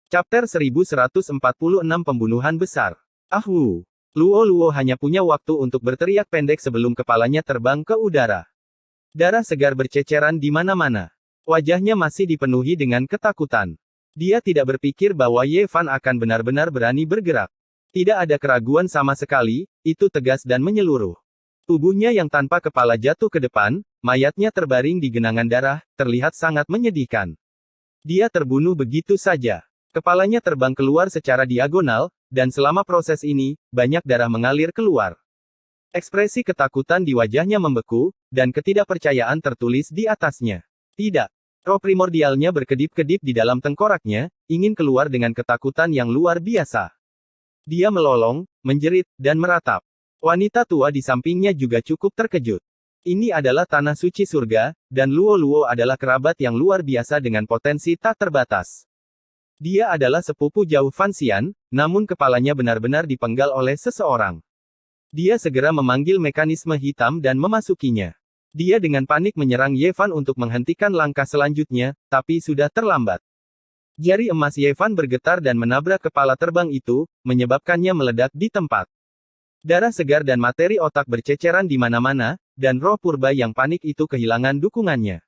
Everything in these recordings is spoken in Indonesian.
Chapter 1146 Pembunuhan Besar. Ahwu. Luo hanya punya waktu untuk berteriak pendek sebelum kepalanya terbang ke udara. Darah segar berceceran di mana-mana. Wajahnya masih dipenuhi dengan ketakutan. Dia tidak berpikir bahwa Ye Fan akan benar-benar berani bergerak. Tidak ada keraguan sama sekali, itu tegas dan menyeluruh. Tubuhnya yang tanpa kepala jatuh ke depan, mayatnya terbaring di genangan darah, terlihat sangat menyedihkan. Dia terbunuh begitu saja. Kepalanya terbang keluar secara diagonal, dan selama proses ini, banyak darah mengalir keluar. Ekspresi ketakutan di wajahnya membeku, dan ketidakpercayaan tertulis di atasnya. Tidak. Roh primordialnya berkedip-kedip di dalam tengkoraknya, ingin keluar dengan ketakutan yang luar biasa. Dia melolong, menjerit, dan meratap. Wanita tua di sampingnya juga cukup terkejut. Ini adalah tanah suci surga, dan Luo adalah kerabat yang luar biasa dengan potensi tak terbatas. Dia adalah sepupu jauh Fan Xian, namun kepalanya benar-benar dipenggal oleh seseorang. Dia segera memanggil mekanisme hitam dan memasukinya. Dia dengan panik menyerang Ye Fan untuk menghentikan langkah selanjutnya, tapi sudah terlambat. Jari emas Ye Fan bergetar dan menabrak kepala terbang itu, menyebabkannya meledak di tempat. Darah segar dan materi otak berceceran di mana-mana, dan roh purba yang panik itu kehilangan dukungannya.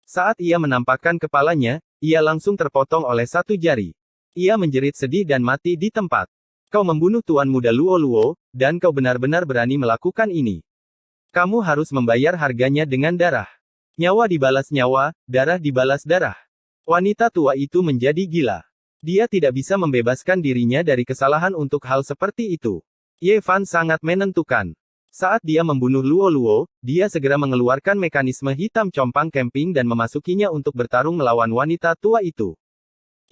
Saat ia menampakkan kepalanya, ia langsung terpotong oleh satu jari. Ia menjerit sedih dan mati di tempat. Kau membunuh Tuan Muda Luo, dan kau benar-benar berani melakukan ini. Kamu harus membayar harganya dengan darah. Nyawa dibalas nyawa, darah dibalas darah. Wanita tua itu menjadi gila. Dia tidak bisa membebaskan dirinya dari kesalahan untuk hal seperti itu. Ye Fan sangat menentukan. Saat dia membunuh Luo, dia segera mengeluarkan mekanisme hitam compang camping dan memasukinya untuk bertarung melawan wanita tua itu.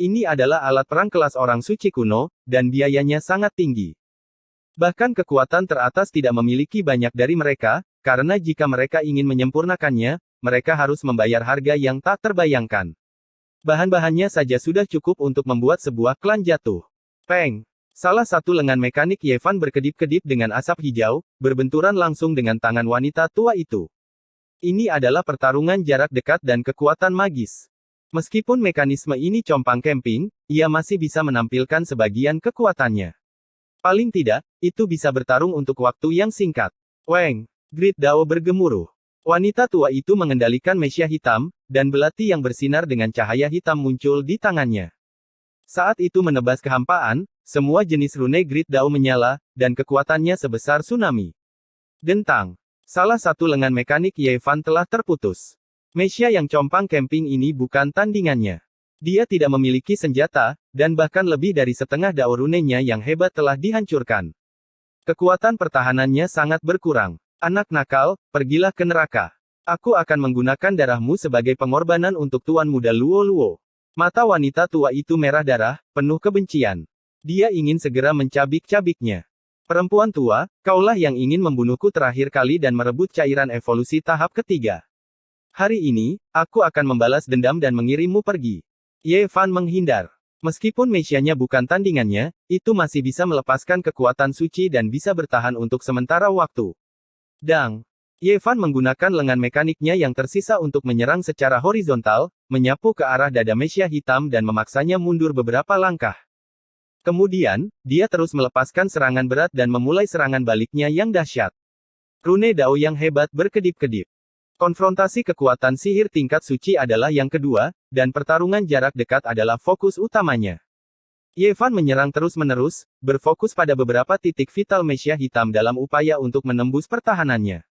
Ini adalah alat perang kelas orang suci kuno, dan biayanya sangat tinggi. Bahkan kekuatan teratas tidak memiliki banyak dari mereka, karena jika mereka ingin menyempurnakannya, mereka harus membayar harga yang tak terbayangkan. Bahan-bahannya saja sudah cukup untuk membuat sebuah klan jatuh. Peng! Salah satu lengan mekanik Ye Fan berkedip-kedip dengan asap hijau, berbenturan langsung dengan tangan wanita tua itu. Ini adalah pertarungan jarak dekat dan kekuatan magis. Meskipun mekanisme ini compang camping, ia masih bisa menampilkan sebagian kekuatannya. Paling tidak, itu bisa bertarung untuk waktu yang singkat. Weng! Grid Dao bergemuruh. Wanita tua itu mengendalikan mesia hitam, dan belati yang bersinar dengan cahaya hitam muncul di tangannya. Saat itu menebas kehampaan, semua jenis rune Grid Dao menyala, dan kekuatannya sebesar tsunami. Dentang. Salah satu lengan mekanik Ye Fan telah terputus. Mesia yang compang camping ini bukan tandingannya. Dia tidak memiliki senjata, dan bahkan lebih dari setengah Dao runenya yang hebat telah dihancurkan. Kekuatan pertahanannya sangat berkurang. Anak nakal, pergilah ke neraka. Aku akan menggunakan darahmu sebagai pengorbanan untuk Tuan Muda Luo. Mata wanita tua itu merah darah, penuh kebencian. Dia ingin segera mencabik-cabiknya. Perempuan tua, kaulah yang ingin membunuhku terakhir kali dan merebut cairan evolusi tahap ketiga. Hari ini, aku akan membalas dendam dan mengirimmu pergi. Ye Fan menghindar. Meskipun mesianya bukan tandingannya, itu masih bisa melepaskan kekuatan suci dan bisa bertahan untuk sementara waktu. Dang! Ye Fan menggunakan lengan mekaniknya yang tersisa untuk menyerang secara horizontal, menyapu ke arah dada mesia hitam dan memaksanya mundur beberapa langkah. Kemudian, dia terus melepaskan serangan berat dan memulai serangan baliknya yang dahsyat. Rune Dao yang hebat berkedip-kedip. Konfrontasi kekuatan sihir tingkat suci adalah yang kedua, dan pertarungan jarak dekat adalah fokus utamanya. Ye Fan menyerang terus-menerus, berfokus pada beberapa titik vital mesia hitam dalam upaya untuk menembus pertahanannya.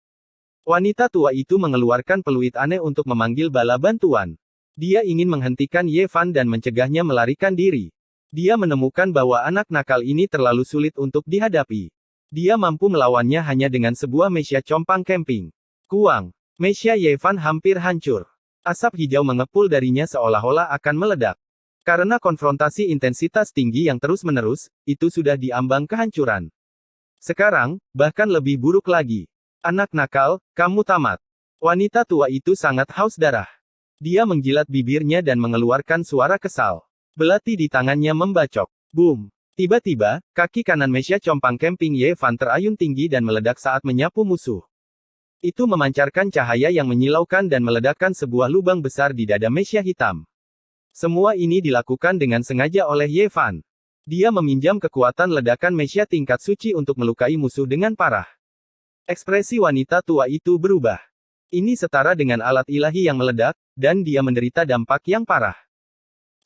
Wanita tua itu mengeluarkan peluit aneh untuk memanggil bala bantuan. Dia ingin menghentikan Ye Fan dan mencegahnya melarikan diri. Dia menemukan bahwa anak nakal ini terlalu sulit untuk dihadapi. Dia mampu melawannya hanya dengan sebuah mesia compang camping. Kuang! Mesia Ye Fan hampir hancur. Asap hijau mengepul darinya seolah-olah akan meledak. Karena konfrontasi intensitas tinggi yang terus-menerus, itu sudah diambang kehancuran. Sekarang, bahkan lebih buruk lagi. Anak nakal, kamu tamat. Wanita tua itu sangat haus darah. Dia menjilat bibirnya dan mengeluarkan suara kesal. Belati di tangannya membacok. Boom! Tiba-tiba, kaki kanan mesia compang camping Ye Fan terayun tinggi dan meledak saat menyapu musuh. Itu memancarkan cahaya yang menyilaukan dan meledakkan sebuah lubang besar di dada mesia hitam. Semua ini dilakukan dengan sengaja oleh Ye Fan. Dia meminjam kekuatan ledakan Mesya tingkat suci untuk melukai musuh dengan parah. Ekspresi wanita tua itu berubah. Ini setara dengan alat ilahi yang meledak, dan dia menderita dampak yang parah.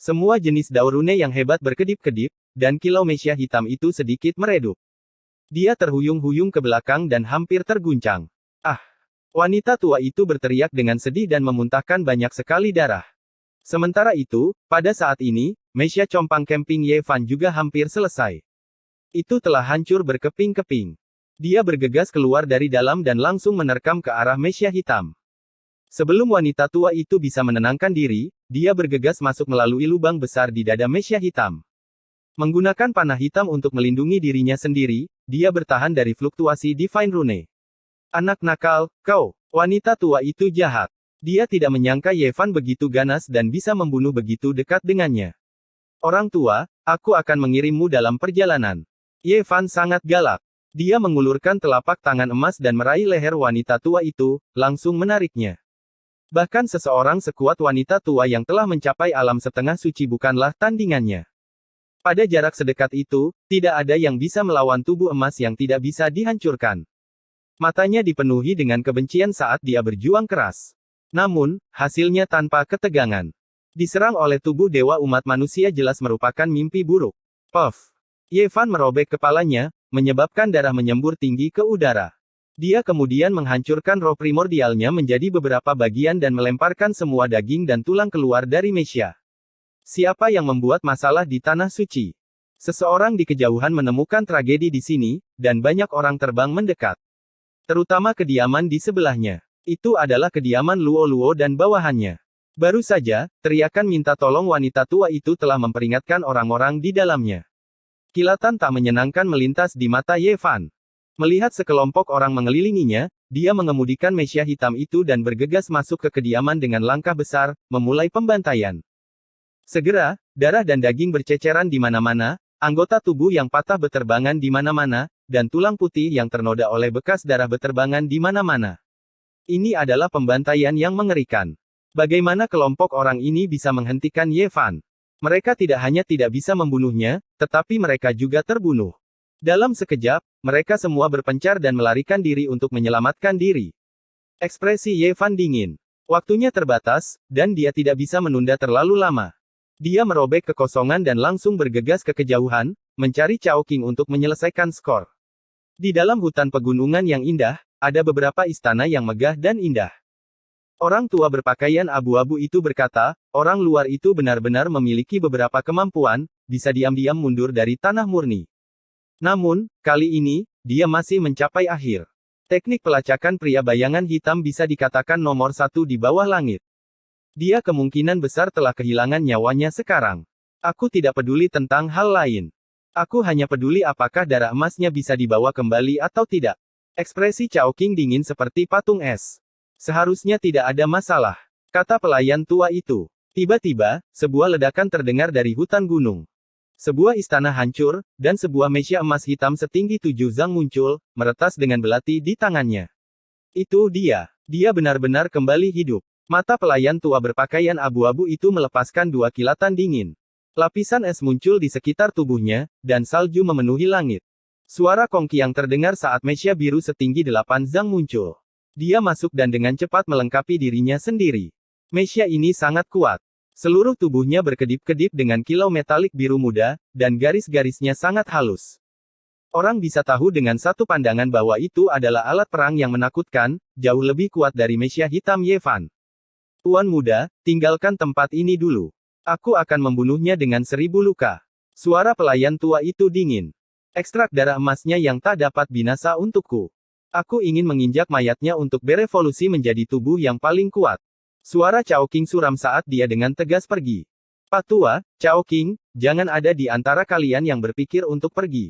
Semua jenis daurune yang hebat berkedip-kedip, dan kilau Mesya hitam itu sedikit meredup. Dia terhuyung-huyung ke belakang dan hampir terguncang. Ah! Wanita tua itu berteriak dengan sedih dan memuntahkan banyak sekali darah. Sementara itu, pada saat ini, Mesya compang camping Ye Fan juga hampir selesai. Itu telah hancur berkeping-keping. Dia bergegas keluar dari dalam dan langsung menerkam ke arah Mesya hitam. Sebelum wanita tua itu bisa menenangkan diri, dia bergegas masuk melalui lubang besar di dada Mesya hitam. Menggunakan panah hitam untuk melindungi dirinya sendiri, dia bertahan dari fluktuasi Divine Rune. Anak nakal, kau! Wanita tua itu jahat. Dia tidak menyangka Ye Fan begitu ganas dan bisa membunuh begitu dekat dengannya. Orang tua, aku akan mengirimmu dalam perjalanan. Ye Fan sangat galak. Dia mengulurkan telapak tangan emas dan meraih leher wanita tua itu, langsung menariknya. Bahkan seseorang sekuat wanita tua yang telah mencapai alam setengah suci bukanlah tandingannya. Pada jarak sedekat itu, tidak ada yang bisa melawan tubuh emas yang tidak bisa dihancurkan. Matanya dipenuhi dengan kebencian saat dia berjuang keras. Namun, hasilnya tanpa ketegangan. Diserang oleh tubuh dewa umat manusia jelas merupakan mimpi buruk. Puff! Ye Fan merobek kepalanya, menyebabkan darah menyembur tinggi ke udara. Dia kemudian menghancurkan roh primordialnya menjadi beberapa bagian dan melemparkan semua daging dan tulang keluar dari Mesya. Siapa yang membuat masalah di tanah suci? Seseorang di kejauhan menemukan tragedi di sini, dan banyak orang terbang mendekat. Terutama kediaman di sebelahnya. Itu adalah kediaman Luo Luo dan bawahannya. Baru saja, teriakan minta tolong wanita tua itu telah memperingatkan orang-orang di dalamnya. Kilatan tak menyenangkan melintas di mata Ye Fan. Melihat sekelompok orang mengelilinginya, dia mengemudikan Mesya hitam itu dan bergegas masuk ke kediaman dengan langkah besar, memulai pembantaian. Segera, darah dan daging berceceran di mana-mana, anggota tubuh yang patah beterbangan di mana-mana, dan tulang putih yang ternoda oleh bekas darah beterbangan di mana-mana. Ini adalah pembantaian yang mengerikan. Bagaimana kelompok orang ini bisa menghentikan Ye Fan? Mereka tidak hanya tidak bisa membunuhnya, tetapi mereka juga terbunuh. Dalam sekejap, mereka semua berpencar dan melarikan diri untuk menyelamatkan diri. Ekspresi Ye Fan dingin. Waktunya terbatas, dan dia tidak bisa menunda terlalu lama. Dia merobek kekosongan dan langsung bergegas ke kejauhan, mencari Chao Qing untuk menyelesaikan skor. Di dalam hutan pegunungan yang indah, ada beberapa istana yang megah dan indah. Orang tua berpakaian abu-abu itu berkata, orang luar itu benar-benar memiliki beberapa kemampuan, bisa diam-diam mundur dari tanah murni. Namun, kali ini, dia masih mencapai akhir. Teknik pelacakan pria bayangan hitam bisa dikatakan nomor satu di bawah langit. Dia kemungkinan besar telah kehilangan nyawanya sekarang. Aku tidak peduli tentang hal lain. Aku hanya peduli apakah darah emasnya bisa dibawa kembali atau tidak. Ekspresi Chao Qing dingin seperti patung es. Seharusnya tidak ada masalah, kata pelayan tua itu. Tiba-tiba, sebuah ledakan terdengar dari hutan gunung. Sebuah istana hancur, dan sebuah Mesya emas hitam setinggi 7 zang muncul, meretas dengan belati di tangannya. Itu dia. Dia benar-benar kembali hidup. Mata pelayan tua berpakaian abu-abu itu melepaskan 2 kilatan dingin. Lapisan es muncul di sekitar tubuhnya, dan salju memenuhi langit. Suara kongki yang terdengar saat Mesya biru setinggi 8 zang muncul. Dia masuk dan dengan cepat melengkapi dirinya sendiri. Mesya ini sangat kuat. Seluruh tubuhnya berkedip-kedip dengan kilau metalik biru muda, dan garis-garisnya sangat halus. Orang bisa tahu dengan satu pandangan bahwa itu adalah alat perang yang menakutkan, jauh lebih kuat dari Mesya hitam Ye Fan. Tuan muda, tinggalkan tempat ini dulu. Aku akan membunuhnya dengan 1000 luka. Suara pelayan tua itu dingin. Ekstrak darah emasnya yang tak dapat binasa untukku. Aku ingin menginjak mayatnya untuk berevolusi menjadi tubuh yang paling kuat. Suara Chao Qing suram saat dia dengan tegas pergi. Pak tua, Chao Qing, jangan ada di antara kalian yang berpikir untuk pergi.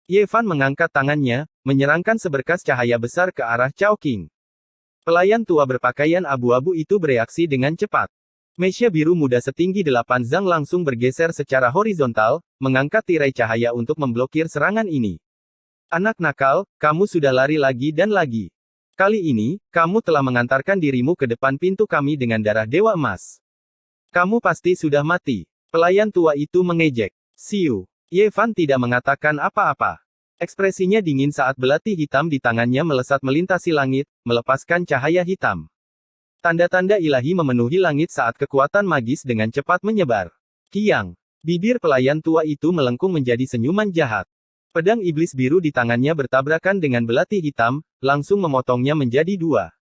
Ye Fan mengangkat tangannya, menyerangkan seberkas cahaya besar ke arah Chao Qing. Pelayan tua berpakaian abu-abu itu bereaksi dengan cepat. Mesya biru muda setinggi 8 zang langsung bergeser secara horizontal, mengangkat tirai cahaya untuk memblokir serangan ini. Anak nakal, kamu sudah lari lagi dan lagi. Kali ini, kamu telah mengantarkan dirimu ke depan pintu kami dengan darah Dewa Emas. Kamu pasti sudah mati. Pelayan tua itu mengejek. Siu. Ye Fan tidak mengatakan apa-apa. Ekspresinya dingin saat belati hitam di tangannya melesat melintasi langit, melepaskan cahaya hitam. Tanda-tanda ilahi memenuhi langit saat kekuatan magis dengan cepat menyebar. Kiang. Bibir pelayan tua itu melengkung menjadi senyuman jahat. Pedang iblis biru di tangannya bertabrakan dengan belati hitam, langsung memotongnya menjadi dua.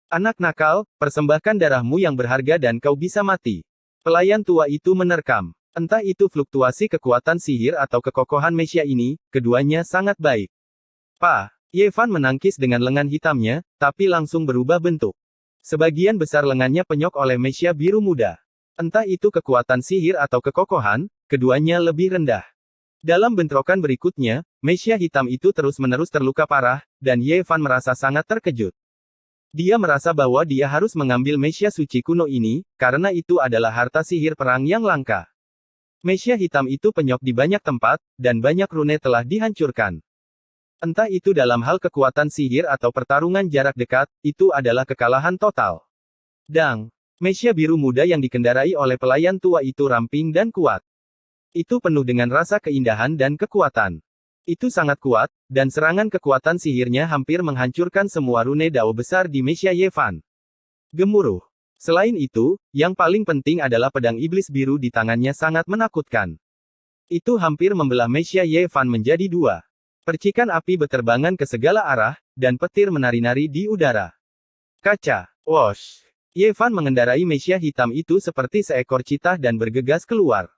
Anak nakal, persembahkan darahmu yang berharga dan kau bisa mati. Pelayan tua itu menerkam. Entah itu fluktuasi kekuatan sihir atau kekokohan Mesya ini, keduanya sangat baik. Ye Fan menangkis dengan lengan hitamnya, tapi langsung berubah bentuk. Sebagian besar lengannya penyok oleh Mesya biru muda. Entah itu kekuatan sihir atau kekokohan, keduanya lebih rendah. Dalam bentrokan berikutnya, Mesya hitam itu terus-menerus terluka parah, dan Ye Fan merasa sangat terkejut. Dia merasa bahwa dia harus mengambil Mesya suci kuno ini, karena itu adalah harta sihir perang yang langka. Mesya hitam itu penyok di banyak tempat, dan banyak rune telah dihancurkan. Entah itu dalam hal kekuatan sihir atau pertarungan jarak dekat, itu adalah kekalahan total. Dang. Mesya biru muda yang dikendarai oleh pelayan tua itu ramping dan kuat. Itu penuh dengan rasa keindahan dan kekuatan. Itu sangat kuat, dan serangan kekuatan sihirnya hampir menghancurkan semua rune dao besar di Mesya Ye Fan. Gemuruh. Selain itu, yang paling penting adalah pedang iblis biru di tangannya sangat menakutkan. Itu hampir membelah Mesya Ye Fan menjadi dua. Percikan api beterbangan ke segala arah, dan petir menari-nari di udara. Kaca. Wosh. Ye Fan mengendarai Mesya hitam itu seperti seekor citah dan bergegas keluar.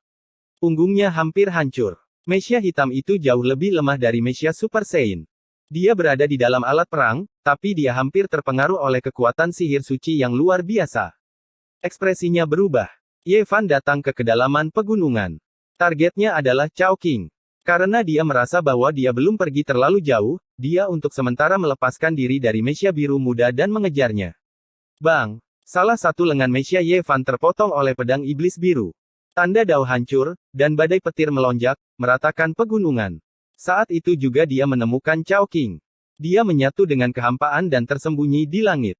Punggungnya hampir hancur. Mesya hitam itu jauh lebih lemah dari Mesya Super Saiyan. Dia berada di dalam alat perang, tapi dia hampir terpengaruh oleh kekuatan sihir suci yang luar biasa. Ekspresinya berubah. Ye Fan datang ke kedalaman pegunungan. Targetnya adalah Chowking. Karena dia merasa bahwa dia belum pergi terlalu jauh, dia untuk sementara melepaskan diri dari Mesya biru muda dan mengejarnya. Bang! Salah satu lengan Mesya Ye Fan terpotong oleh pedang iblis biru. Tanda dao hancur, dan badai petir melonjak, meratakan pegunungan. Saat itu juga dia menemukan Chowking. Dia menyatu dengan kehampaan dan tersembunyi di langit.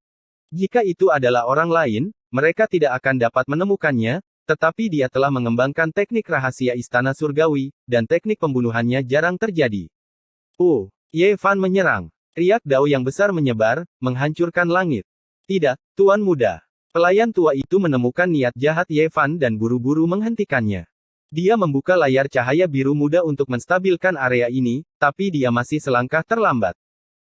Jika itu adalah orang lain, mereka tidak akan dapat menemukannya, tetapi dia telah mengembangkan teknik rahasia istana surgawi, dan teknik pembunuhannya jarang terjadi. Ye Fan menyerang. Riak dao yang besar menyebar, menghancurkan langit. Tidak, Tuan Muda. Pelayan tua itu menemukan niat jahat Ye Fan dan buru-buru menghentikannya. Dia membuka layar cahaya biru muda untuk menstabilkan area ini, tapi dia masih selangkah terlambat.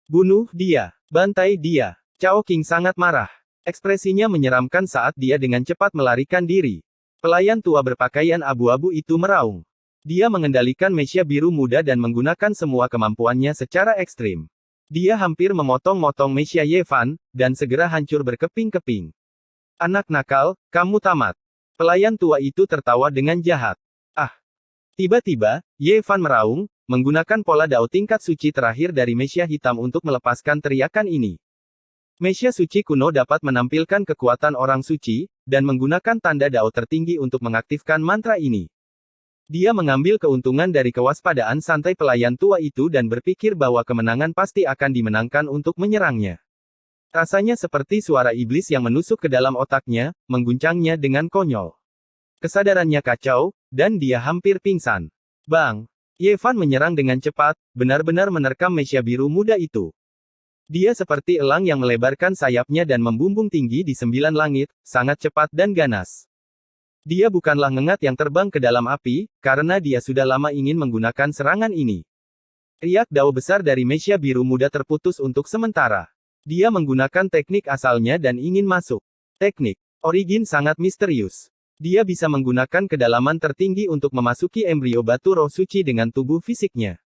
Bunuh dia. Bantai dia. Chowking sangat marah. Ekspresinya menyeramkan saat dia dengan cepat melarikan diri. Pelayan tua berpakaian abu-abu itu meraung. Dia mengendalikan Mesya biru muda dan menggunakan semua kemampuannya secara ekstrim. Dia hampir memotong-motong Mesya Ye Fan, dan segera hancur berkeping-keping. Anak nakal, kamu tamat. Pelayan tua itu tertawa dengan jahat. Tiba-tiba, Ye Fan meraung, menggunakan pola dao tingkat suci terakhir dari Mesya hitam untuk melepaskan teriakan ini. Mesya suci kuno dapat menampilkan kekuatan orang suci, dan menggunakan tanda dao tertinggi untuk mengaktifkan mantra ini. Dia mengambil keuntungan dari kewaspadaan santai pelayan tua itu dan berpikir bahwa kemenangan pasti akan dimenangkan untuk menyerangnya. Rasanya seperti suara iblis yang menusuk ke dalam otaknya, mengguncangnya dengan konyol. Kesadarannya kacau, dan dia hampir pingsan. Bang! Ye Fan menyerang dengan cepat, benar-benar menerkam Mesya biru muda itu. Dia seperti elang yang melebarkan sayapnya dan membumbung tinggi di 9 langit, sangat cepat dan ganas. Dia bukanlah ngengat yang terbang ke dalam api, karena dia sudah lama ingin menggunakan serangan ini. Riak dao besar dari Mesya biru muda terputus untuk sementara. Dia menggunakan teknik asalnya dan ingin masuk. Teknik Origin sangat misterius. Dia bisa menggunakan kedalaman tertinggi untuk memasuki embrio batu roh suci dengan tubuh fisiknya.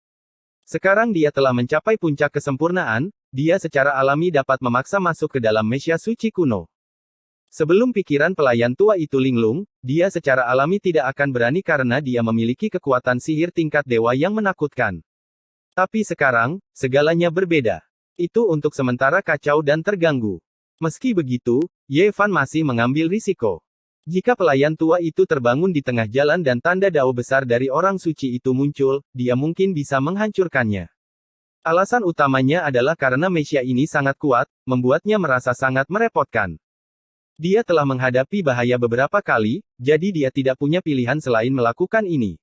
Sekarang dia telah mencapai puncak kesempurnaan, dia secara alami dapat memaksa masuk ke dalam Mesya suci kuno. Sebelum pikiran pelayan tua itu linglung, dia secara alami tidak akan berani karena dia memiliki kekuatan sihir tingkat dewa yang menakutkan. Tapi sekarang, segalanya berbeda. Itu untuk sementara kacau dan terganggu. Meski begitu, Ye Fan masih mengambil risiko. Jika pelayan tua itu terbangun di tengah jalan dan tanda dao besar dari orang suci itu muncul, dia mungkin bisa menghancurkannya. Alasan utamanya adalah karena Mesya ini sangat kuat, membuatnya merasa sangat merepotkan. Dia telah menghadapi bahaya beberapa kali, jadi dia tidak punya pilihan selain melakukan ini.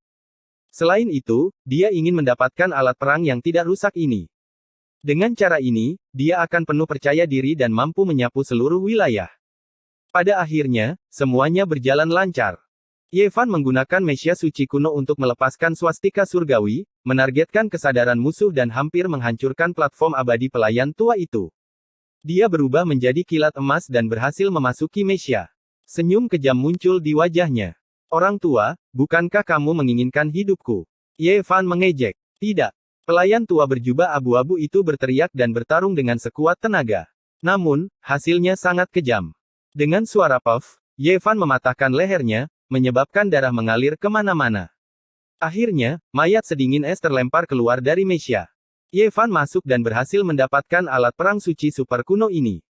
Selain itu, dia ingin mendapatkan alat perang yang tidak rusak ini. Dengan cara ini, dia akan penuh percaya diri dan mampu menyapu seluruh wilayah. Pada akhirnya, semuanya berjalan lancar. Ye Fan menggunakan Mesya Suci kuno untuk melepaskan swastika surgawi, menargetkan kesadaran musuh dan hampir menghancurkan platform abadi pelayan tua itu. Dia berubah menjadi kilat emas dan berhasil memasuki Mesya. Senyum kejam muncul di wajahnya. Orang tua, bukankah kamu menginginkan hidupku? Ye Fan mengejek. Tidak. Pelayan tua berjubah abu-abu itu berteriak dan bertarung dengan sekuat tenaga. Namun, hasilnya sangat kejam. Dengan suara puff, Ye Fan mematahkan lehernya, menyebabkan darah mengalir kemana-mana. Akhirnya, mayat sedingin es terlempar keluar dari Mesya. Ye Fan masuk dan berhasil mendapatkan alat perang suci super kuno ini.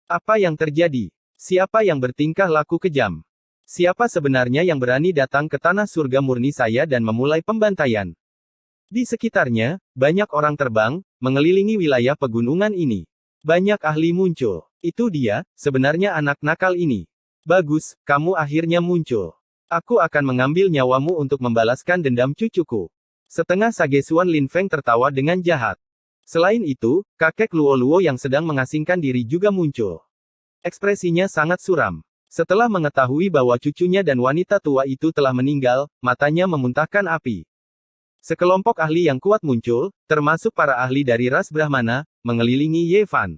Apa yang terjadi? Siapa yang bertingkah laku kejam? Siapa sebenarnya yang berani datang ke tanah surga murni saya dan memulai pembantaian? Di sekitarnya, banyak orang terbang, mengelilingi wilayah pegunungan ini. Banyak ahli muncul. Itu dia, sebenarnya anak nakal ini. Bagus, kamu akhirnya muncul. Aku akan mengambil nyawamu untuk membalaskan dendam cucuku. Setengah Sagesuan Lin Feng tertawa dengan jahat. Selain itu, kakek Luo Luo yang sedang mengasingkan diri juga muncul. Ekspresinya sangat suram. Setelah mengetahui bahwa cucunya dan wanita tua itu telah meninggal, matanya memuntahkan api. Sekelompok ahli yang kuat muncul, termasuk para ahli dari ras Brahmana, mengelilingi Ye Fan.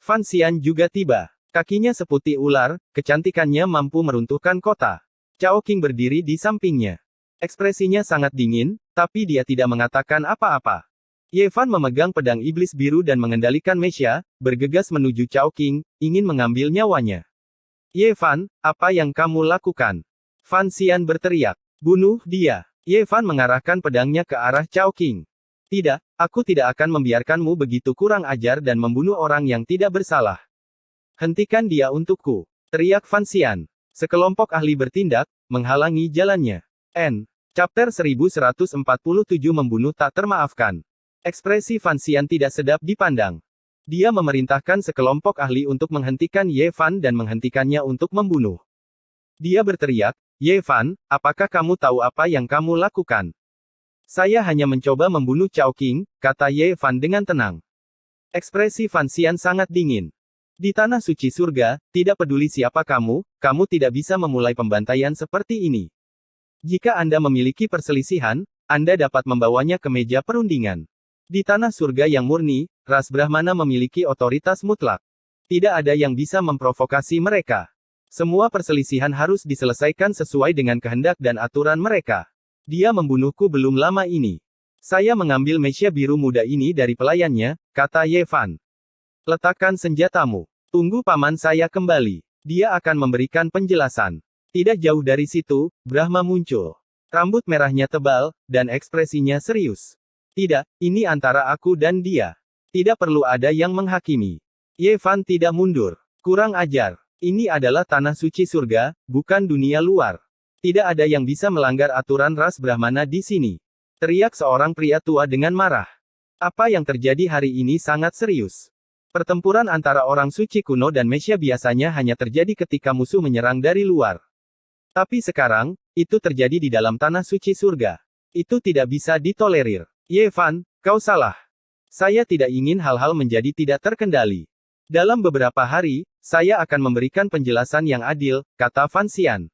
Fan Xian juga tiba. Kakinya seputih ular, kecantikannya mampu meruntuhkan kota. Cao Qing berdiri di sampingnya. Ekspresinya sangat dingin, tapi dia tidak mengatakan apa-apa. Ye Fan memegang pedang iblis biru dan mengendalikan Mesya, bergegas menuju Cao Qing, ingin mengambil nyawanya. Ye Fan, apa yang kamu lakukan? Fan Xian berteriak. Bunuh dia. Ye Fan mengarahkan pedangnya ke arah Cao Qing. Tidak, aku tidak akan membiarkanmu begitu kurang ajar dan membunuh orang yang tidak bersalah. Hentikan dia untukku. Teriak Fan Xian. Sekelompok ahli bertindak, menghalangi jalannya. Chapter 1147 Membunuh tak termaafkan. Ekspresi Fan Xian tidak sedap dipandang. Dia memerintahkan sekelompok ahli untuk menghentikan Ye Fan dan menghentikannya untuk membunuh. Dia berteriak, Ye Fan, apakah kamu tahu apa yang kamu lakukan? Saya hanya mencoba membunuh Cao Qing, kata Ye Fan dengan tenang. Ekspresi Fan Xian sangat dingin. Di tanah suci surga, tidak peduli siapa kamu tidak bisa memulai pembantaian seperti ini. Jika Anda memiliki perselisihan, Anda dapat membawanya ke meja perundingan. Di tanah surga yang murni, ras Brahmana memiliki otoritas mutlak. Tidak ada yang bisa memprovokasi mereka. Semua perselisihan harus diselesaikan sesuai dengan kehendak dan aturan mereka. Dia membunuhku belum lama ini. Saya mengambil Mesya biru muda ini dari pelayannya, kata Ye Fan. Letakkan senjatamu. Tunggu paman saya kembali. Dia akan memberikan penjelasan. Tidak jauh dari situ, Brahma muncul. Rambut merahnya tebal, dan ekspresinya serius. Tidak, ini antara aku dan dia. Tidak perlu ada yang menghakimi. Ye Fan tidak mundur. Kurang ajar. Ini adalah tanah suci surga, bukan dunia luar. Tidak ada yang bisa melanggar aturan ras Brahmana di sini. Teriak seorang pria tua dengan marah. Apa yang terjadi hari ini sangat serius. Pertempuran antara orang suci kuno dan Mesya biasanya hanya terjadi ketika musuh menyerang dari luar. Tapi sekarang, itu terjadi di dalam tanah suci surga. Itu tidak bisa ditolerir. Ye Fan, kau salah. Saya tidak ingin hal-hal menjadi tidak terkendali. Dalam beberapa hari, saya akan memberikan penjelasan yang adil, kata Fan Xian.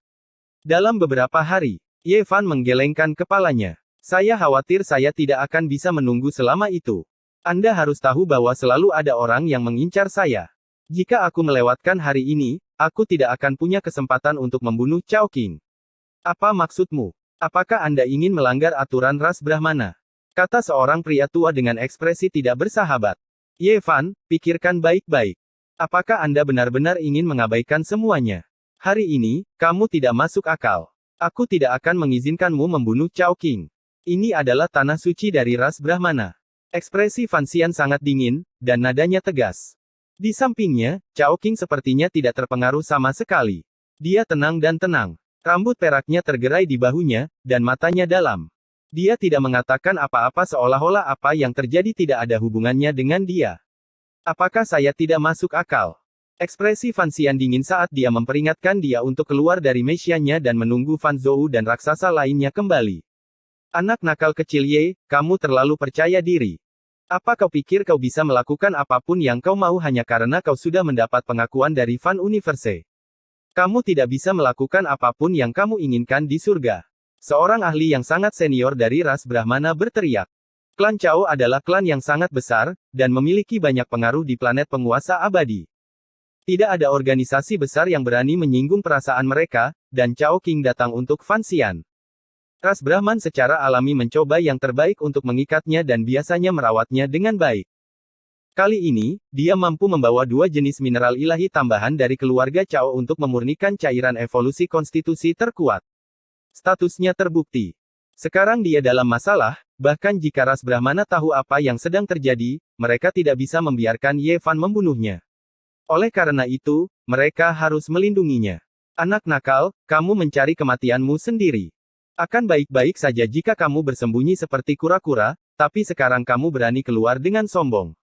Dalam beberapa hari, Ye Fan menggelengkan kepalanya. Saya khawatir saya tidak akan bisa menunggu selama itu. Anda harus tahu bahwa selalu ada orang yang mengincar saya. Jika aku melewatkan hari ini, aku tidak akan punya kesempatan untuk membunuh Cao Qing. Apa maksudmu? Apakah Anda ingin melanggar aturan ras Brahmana? Kata seorang pria tua dengan ekspresi tidak bersahabat. Ye Fan, pikirkan baik-baik. Apakah Anda benar-benar ingin mengabaikan semuanya? Hari ini, kamu tidak masuk akal. Aku tidak akan mengizinkanmu membunuh Cao Qing. Ini adalah tanah suci dari ras Brahmana. Ekspresi Fan Xian sangat dingin, dan nadanya tegas. Di sampingnya, Cao Qing sepertinya tidak terpengaruh sama sekali. Dia tenang dan tenang. Rambut peraknya tergerai di bahunya, dan matanya dalam. Dia tidak mengatakan apa-apa seolah-olah apa yang terjadi tidak ada hubungannya dengan dia. Apakah saya tidak masuk akal? Ekspresi Fan Xian dingin saat dia memperingatkan dia untuk keluar dari mesianya dan menunggu Fan Zhou dan raksasa lainnya kembali. Anak nakal kecil Ye, kamu terlalu percaya diri. Apa kau pikir kau bisa melakukan apapun yang kau mau hanya karena kau sudah mendapat pengakuan dari Fan Universe? Kamu tidak bisa melakukan apapun yang kamu inginkan di surga. Seorang ahli yang sangat senior dari ras Brahmana berteriak. Klan Chao adalah klan yang sangat besar, dan memiliki banyak pengaruh di planet penguasa abadi. Tidak ada organisasi besar yang berani menyinggung perasaan mereka, dan Chao King datang untuk Fan Xian. Ras Brahman secara alami mencoba yang terbaik untuk mengikatnya dan biasanya merawatnya dengan baik. Kali ini, dia mampu membawa 2 jenis mineral ilahi tambahan dari keluarga Chao untuk memurnikan cairan evolusi konstitusi terkuat. Statusnya terbukti. Sekarang dia dalam masalah, bahkan jika ras Brahmana tahu apa yang sedang terjadi, mereka tidak bisa membiarkan Ye Fan membunuhnya. Oleh karena itu, mereka harus melindunginya. Anak nakal, kamu mencari kematianmu sendiri. Akan baik-baik saja jika kamu bersembunyi seperti kura-kura, tapi sekarang kamu berani keluar dengan sombong.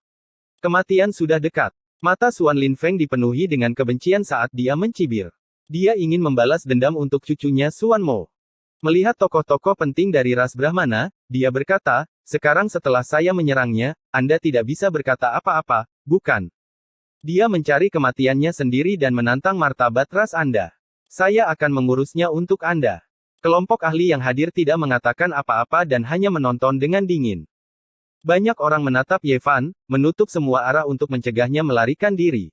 Kematian sudah dekat. Mata Suan Linfeng dipenuhi dengan kebencian saat dia mencibir. Dia ingin membalas dendam untuk cucunya Suan Mo. Melihat tokoh-tokoh penting dari ras Brahmana, dia berkata, sekarang setelah saya menyerangnya, Anda tidak bisa berkata apa-apa, bukan? Dia mencari kematiannya sendiri dan menantang martabat ras Anda. Saya akan mengurusnya untuk Anda. Kelompok ahli yang hadir tidak mengatakan apa-apa dan hanya menonton dengan dingin. Banyak orang menatap Ye Fan, menutup semua arah untuk mencegahnya melarikan diri.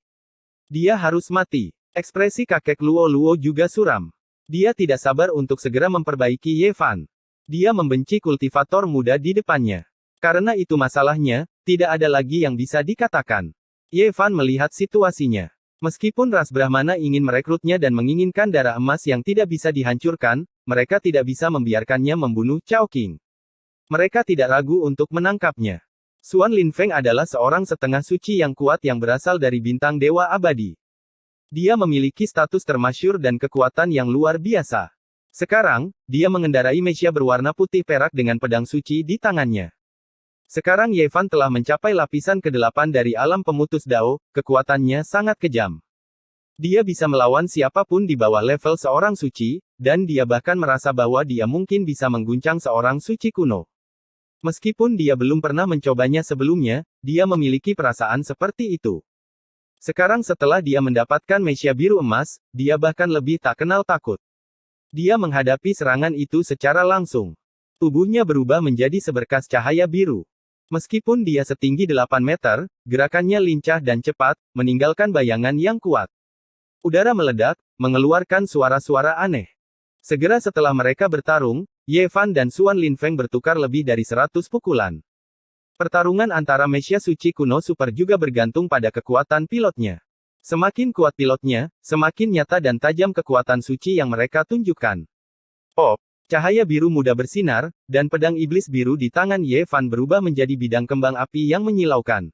Dia harus mati. Ekspresi kakek Luo Luo juga suram. Dia tidak sabar untuk segera memperbaiki Ye Fan. Dia membenci kultivator muda di depannya. Karena itu masalahnya, tidak ada lagi yang bisa dikatakan. Ye Fan melihat situasinya. Meskipun ras Brahmana ingin merekrutnya dan menginginkan darah emas yang tidak bisa dihancurkan, mereka tidak bisa membiarkannya membunuh Chao King. Mereka tidak ragu untuk menangkapnya. Suan Linfeng adalah seorang setengah suci yang kuat yang berasal dari bintang dewa abadi. Dia memiliki status termasyur dan kekuatan yang luar biasa. Sekarang, dia mengendarai mesia berwarna putih perak dengan pedang suci di tangannya. Sekarang Ye Fan telah mencapai lapisan ke-8 dari alam pemutus Dao, kekuatannya sangat kejam. Dia bisa melawan siapapun di bawah level seorang suci, dan dia bahkan merasa bahwa dia mungkin bisa mengguncang seorang suci kuno. Meskipun dia belum pernah mencobanya sebelumnya, dia memiliki perasaan seperti itu. Sekarang setelah dia mendapatkan mesia biru emas, dia bahkan lebih tak kenal takut. Dia menghadapi serangan itu secara langsung. Tubuhnya berubah menjadi seberkas cahaya biru. Meskipun dia setinggi 8 meter, gerakannya lincah dan cepat, meninggalkan bayangan yang kuat. Udara meledak, mengeluarkan suara-suara aneh. Segera setelah mereka bertarung, Ye Fan dan Suan Linfeng bertukar lebih dari 100 pukulan. Pertarungan antara mesia suci kuno super juga bergantung pada kekuatan pilotnya. Semakin kuat pilotnya, semakin nyata dan tajam kekuatan suci yang mereka tunjukkan. Pop! Cahaya biru muda bersinar, dan pedang iblis biru di tangan Ye Fan berubah menjadi bidang kembang api yang menyilaukan.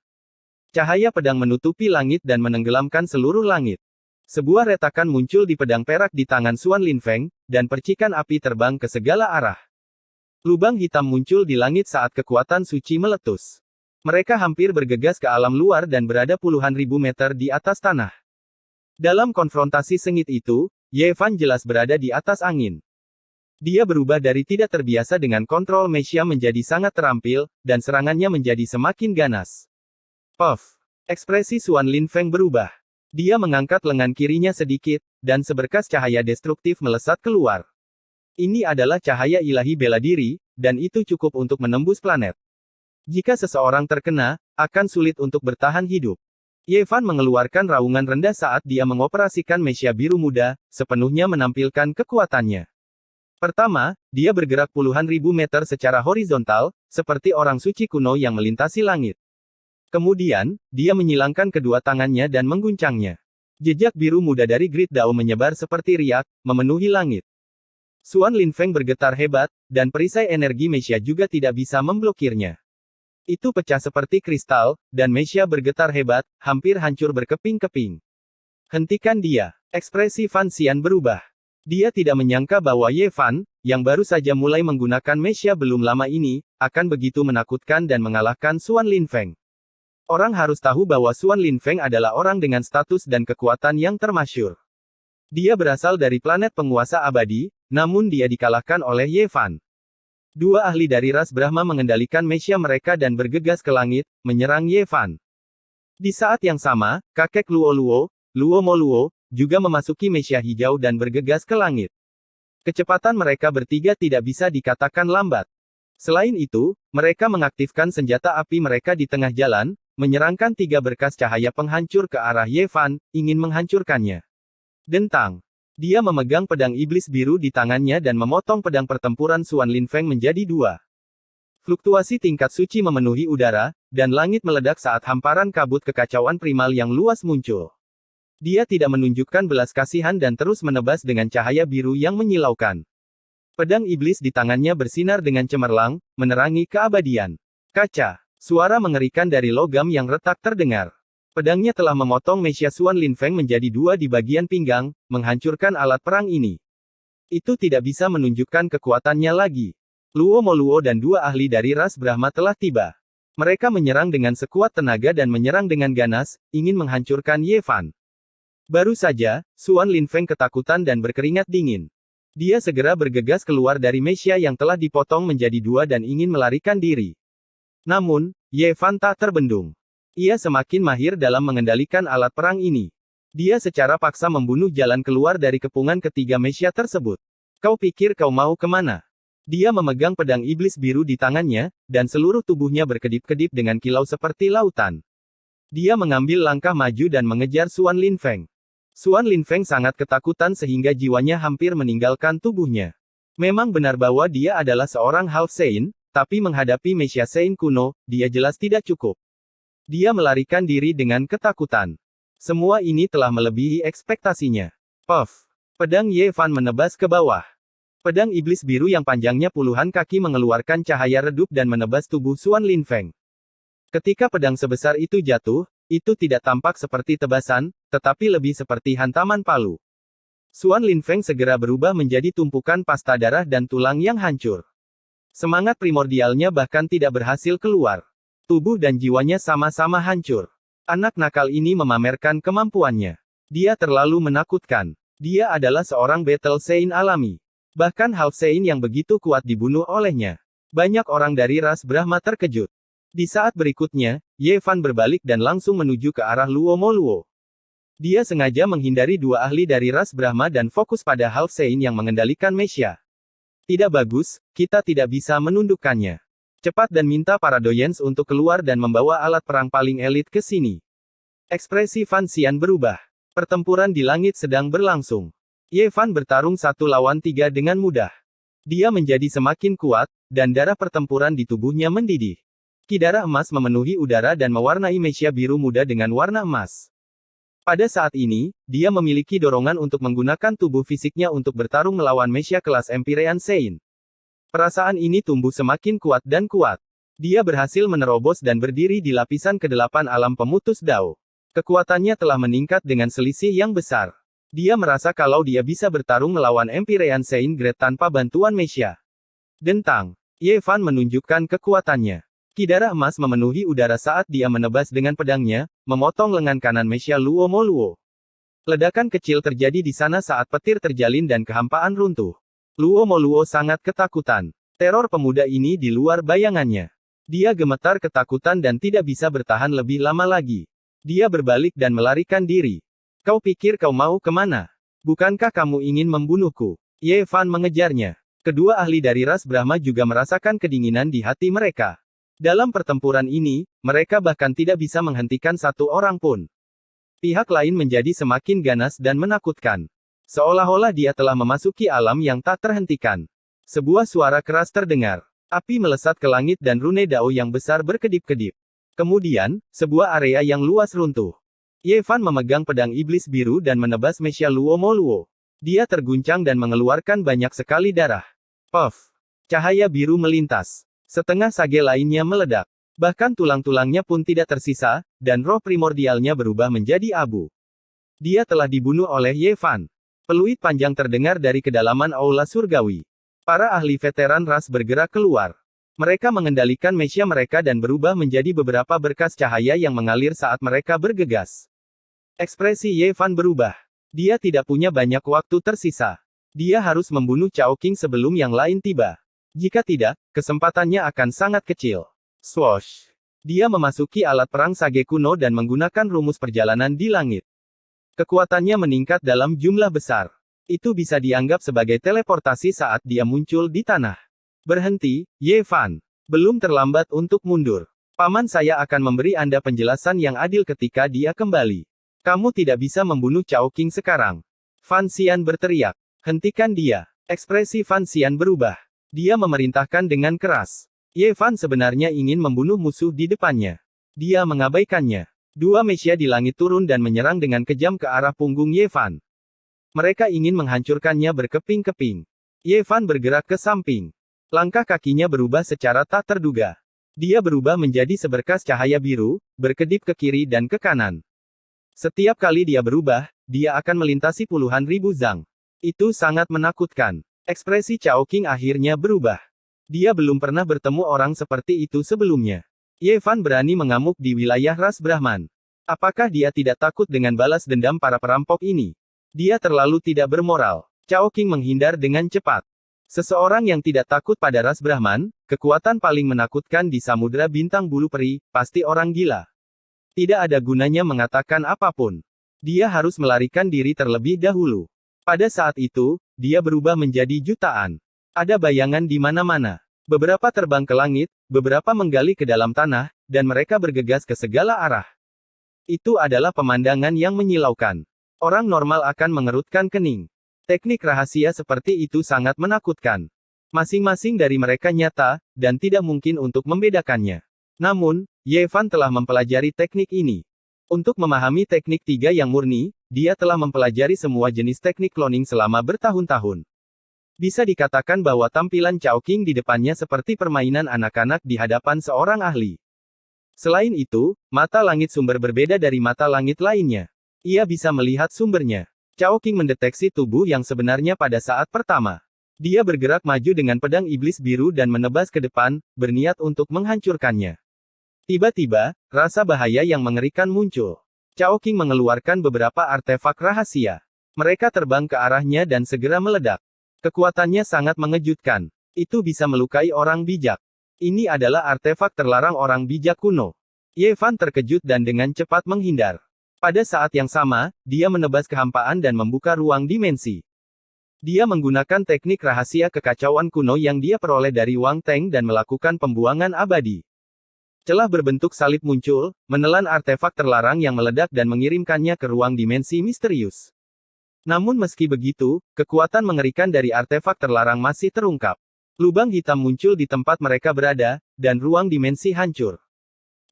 Cahaya pedang menutupi langit dan menenggelamkan seluruh langit. Sebuah retakan muncul di pedang perak di tangan Suan Linfeng, dan percikan api terbang ke segala arah. Lubang hitam muncul di langit saat kekuatan suci meletus. Mereka hampir bergegas ke alam luar dan berada puluhan ribu meter di atas tanah. Dalam konfrontasi sengit itu, Ye Fan jelas berada di atas angin. Dia berubah dari tidak terbiasa dengan kontrol mesia menjadi sangat terampil, dan serangannya menjadi semakin ganas. Puff! Ekspresi Suan Linfeng berubah. Dia mengangkat lengan kirinya sedikit, dan seberkas cahaya destruktif melesat keluar. Ini adalah cahaya ilahi bela diri, dan itu cukup untuk menembus planet. Jika seseorang terkena, akan sulit untuk bertahan hidup. Ye Fan mengeluarkan raungan rendah saat dia mengoperasikan mesia biru muda, sepenuhnya menampilkan kekuatannya. Pertama, dia bergerak puluhan ribu meter secara horizontal, seperti orang suci kuno yang melintasi langit. Kemudian, dia menyilangkan kedua tangannya dan mengguncangnya. Jejak biru muda dari Grid Dao menyebar seperti riak, memenuhi langit. Suan Linfeng bergetar hebat, dan perisai energi mesia juga tidak bisa memblokirnya. Itu pecah seperti kristal, dan mesia bergetar hebat, hampir hancur berkeping-keping. Hentikan dia. Ekspresi Fan Xian berubah. Dia tidak menyangka bahwa Ye Fan, yang baru saja mulai menggunakan mesia belum lama ini, akan begitu menakutkan dan mengalahkan Suan Linfeng. Orang harus tahu bahwa Xuan Linfeng adalah orang dengan status dan kekuatan yang termasyhur. Dia berasal dari planet penguasa abadi, namun dia dikalahkan oleh Ye Fan. Dua ahli dari ras Brahma mengendalikan Mesya mereka dan bergegas ke langit, menyerang Ye Fan. Di saat yang sama, kakek Luo Luo, Luo Mo Luo, juga memasuki Mesya hijau dan bergegas ke langit. Kecepatan mereka bertiga tidak bisa dikatakan lambat. Selain itu, mereka mengaktifkan senjata api mereka di tengah jalan, menyerangkan 3 berkas cahaya penghancur ke arah Ye Fan, ingin menghancurkannya. Dentang. Dia memegang pedang iblis biru di tangannya dan memotong pedang pertempuran Xuan Linfeng menjadi 2. Fluktuasi tingkat suci memenuhi udara, dan langit meledak saat hamparan kabut kekacauan primal yang luas muncul. Dia tidak menunjukkan belas kasihan dan terus menebas dengan cahaya biru yang menyilaukan. Pedang iblis di tangannya bersinar dengan cemerlang, menerangi keabadian. Kaca. Suara mengerikan dari logam yang retak terdengar. Pedangnya telah memotong Mesya Xuan Linfeng menjadi 2 di bagian pinggang, menghancurkan alat perang ini. Itu tidak bisa menunjukkan kekuatannya lagi. Luo Mo Luo dan 2 ahli dari ras Brahma telah tiba. Mereka menyerang dengan sekuat tenaga dan menyerang dengan ganas, ingin menghancurkan Ye Fan. Baru saja, Xuan Linfeng ketakutan dan berkeringat dingin. Dia segera bergegas keluar dari Mesya yang telah dipotong menjadi 2 dan ingin melarikan diri. Namun, Ye Fan tak terbendung. Ia semakin mahir dalam mengendalikan alat perang ini. Dia secara paksa membunuh jalan keluar dari kepungan ketiga Mesya tersebut. Kau pikir kau mau kemana? Dia memegang pedang iblis biru di tangannya, dan seluruh tubuhnya berkedip-kedip dengan kilau seperti lautan. Dia mengambil langkah maju dan mengejar Xuan Linfeng. Xuan Linfeng sangat ketakutan sehingga jiwanya hampir meninggalkan tubuhnya. Memang benar bahwa dia adalah seorang Half Saint, tapi menghadapi Mesya Saint kuno, dia jelas tidak cukup. Dia melarikan diri dengan ketakutan. Semua ini telah melebihi ekspektasinya. Puff! Pedang Ye Fan menebas ke bawah. Pedang iblis biru yang panjangnya puluhan kaki mengeluarkan cahaya redup dan menebas tubuh Xuan Linfeng. Ketika pedang sebesar itu jatuh, itu tidak tampak seperti tebasan, tetapi lebih seperti hantaman palu. Xuan Linfeng segera berubah menjadi tumpukan pasta darah dan tulang yang hancur. Semangat primordialnya bahkan tidak berhasil keluar. Tubuh dan jiwanya sama-sama hancur. Anak nakal ini memamerkan kemampuannya. Dia terlalu menakutkan. Dia adalah seorang Battle Saint alami. Bahkan Half Saint yang begitu kuat dibunuh olehnya. Banyak orang dari ras Brahma terkejut. Di saat berikutnya, Ye Fan berbalik dan langsung menuju ke arah Luo Mo Luo. Dia sengaja menghindari 2 ahli dari ras Brahma dan fokus pada Half Saint yang mengendalikan Mesya. Tidak bagus, kita tidak bisa menundukkannya. Cepat dan minta para Doyens untuk keluar dan membawa alat perang paling elit ke sini. Ekspresi Fan Xian berubah. Pertempuran di langit sedang berlangsung. Ye Fan bertarung 1 lawan 3 dengan mudah. Dia menjadi semakin kuat, dan darah pertempuran di tubuhnya mendidih. Ki darah emas memenuhi udara dan mewarnai Mesya biru muda dengan warna emas. Pada saat ini, dia memiliki dorongan untuk menggunakan tubuh fisiknya untuk bertarung melawan Mesya kelas Empyrean Saint. Perasaan ini tumbuh semakin kuat dan kuat. Dia berhasil menerobos dan berdiri di lapisan ke-8 alam pemutus Dao. Kekuatannya telah meningkat dengan selisih yang besar. Dia merasa kalau dia bisa bertarung melawan Empyrean Saint Great tanpa bantuan Mesya. Dentang. Ye Fan menunjukkan kekuatannya. Ki-darah emas memenuhi udara saat dia menebas dengan pedangnya, memotong lengan kanan Mesya Luo Mo Luo. Ledakan kecil terjadi di sana saat petir terjalin dan kehampaan runtuh. Luo Mo Luo sangat ketakutan. Teror pemuda ini di luar bayangannya. Dia gemetar ketakutan dan tidak bisa bertahan lebih lama lagi. Dia berbalik dan melarikan diri. Kau pikir kau mau kemana? Bukankah kamu ingin membunuhku? Ye Fan mengejarnya. Kedua ahli dari ras Brahma juga merasakan kedinginan di hati mereka. Dalam pertempuran ini, mereka bahkan tidak bisa menghentikan satu orang pun. Pihak lain menjadi semakin ganas dan menakutkan. Seolah-olah dia telah memasuki alam yang tak terhentikan. Sebuah suara keras terdengar. Api melesat ke langit dan rune Dao yang besar berkedip-kedip. Kemudian, sebuah area yang luas runtuh. Ye Fan memegang pedang iblis biru dan menebas Mesya Luo Mo Luo. Dia terguncang dan mengeluarkan banyak sekali darah. Puff! Cahaya biru melintas. Setengah sage lainnya meledak. Bahkan tulang-tulangnya pun tidak tersisa, dan roh primordialnya berubah menjadi abu. Dia telah dibunuh oleh Ye Fan. Peluit panjang terdengar dari kedalaman aula surgawi. Para ahli veteran ras bergerak keluar. Mereka mengendalikan mesia mereka dan berubah menjadi beberapa berkas cahaya yang mengalir saat mereka bergegas. Ekspresi Ye Fan berubah. Dia tidak punya banyak waktu tersisa. Dia harus membunuh Chao Qing sebelum yang lain tiba. Jika tidak, kesempatannya akan sangat kecil. Swoosh! Dia memasuki alat perang sage kuno dan menggunakan rumus perjalanan di langit. Kekuatannya meningkat dalam jumlah besar. Itu bisa dianggap sebagai teleportasi saat dia muncul di tanah. Berhenti, Ye Fan. Belum terlambat untuk mundur. Paman saya akan memberi Anda penjelasan yang adil ketika dia kembali. Kamu tidak bisa membunuh Chao Qing sekarang. Fan Xian berteriak. Hentikan dia. Ekspresi Fan Xian berubah. Dia memerintahkan dengan keras. Ye Fan sebenarnya ingin membunuh musuh di depannya. Dia mengabaikannya. Dua mesia di langit turun dan menyerang dengan kejam ke arah punggung Ye Fan. Mereka ingin menghancurkannya berkeping-keping. Ye Fan bergerak ke samping. Langkah kakinya berubah secara tak terduga. Dia berubah menjadi seberkas cahaya biru, berkedip ke kiri dan ke kanan. Setiap kali dia berubah, dia akan melintasi puluhan ribu zang. Itu sangat menakutkan. Ekspresi Chao Qing akhirnya berubah. Dia belum pernah bertemu orang seperti itu sebelumnya. Ye Fan berani mengamuk di wilayah ras Brahman. Apakah dia tidak takut dengan balas dendam para perampok ini? Dia terlalu tidak bermoral. Chao Qing menghindar dengan cepat. Seseorang yang tidak takut pada ras Brahman, kekuatan paling menakutkan di Samudra Bintang Bulu Peri, pasti orang gila. Tidak ada gunanya mengatakan apapun. Dia harus melarikan diri terlebih dahulu. Pada saat itu, dia berubah menjadi jutaan. Ada bayangan di mana-mana. Beberapa terbang ke langit, beberapa menggali ke dalam tanah, dan mereka bergegas ke segala arah. Itu adalah pemandangan yang menyilaukan. Orang normal akan mengerutkan kening. Teknik rahasia seperti itu sangat menakutkan. Masing-masing dari mereka nyata, dan tidak mungkin untuk membedakannya. Namun, Ye Fan telah mempelajari teknik ini. Untuk memahami teknik tiga yang murni, dia telah mempelajari semua jenis teknik cloning selama bertahun-tahun. Bisa dikatakan bahwa tampilan Chao Qing di depannya seperti permainan anak-anak di hadapan seorang ahli. Selain itu, mata langit sumber berbeda dari mata langit lainnya. Ia bisa melihat sumbernya. Chao Qing mendeteksi tubuh yang sebenarnya pada saat pertama. Dia bergerak maju dengan pedang iblis biru dan menebas ke depan, berniat untuk menghancurkannya. Tiba-tiba, rasa bahaya yang mengerikan muncul. Chao Qing mengeluarkan beberapa artefak rahasia. Mereka terbang ke arahnya dan segera meledak. Kekuatannya sangat mengejutkan. Itu bisa melukai orang bijak. Ini adalah artefak terlarang orang bijak kuno. Ye Fan terkejut dan dengan cepat menghindar. Pada saat yang sama, dia menebas kehampaan dan membuka ruang dimensi. Dia menggunakan teknik rahasia kekacauan kuno yang dia peroleh dari Wang Teng dan melakukan pembuangan abadi. Celah berbentuk salib muncul, menelan artefak terlarang yang meledak dan mengirimkannya ke ruang dimensi misterius. Namun meski begitu, kekuatan mengerikan dari artefak terlarang masih terungkap. Lubang hitam muncul di tempat mereka berada, dan ruang dimensi hancur.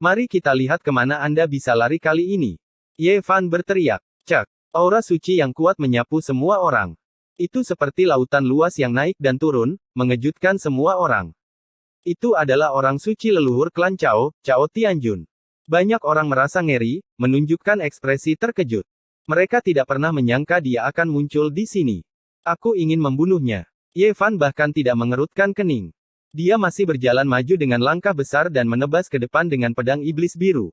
Mari kita lihat kemana Anda bisa lari kali ini. Ye Fan berteriak. Cek. Aura suci yang kuat menyapu semua orang. Itu seperti lautan luas yang naik dan turun, mengejutkan semua orang. Itu adalah orang suci leluhur klan Chao, Chao Tianjun. Banyak orang merasa ngeri, menunjukkan ekspresi terkejut. Mereka tidak pernah menyangka dia akan muncul di sini. Aku ingin membunuhnya. Ye Fan bahkan tidak mengerutkan kening. Dia masih berjalan maju dengan langkah besar dan menebas ke depan dengan pedang iblis biru.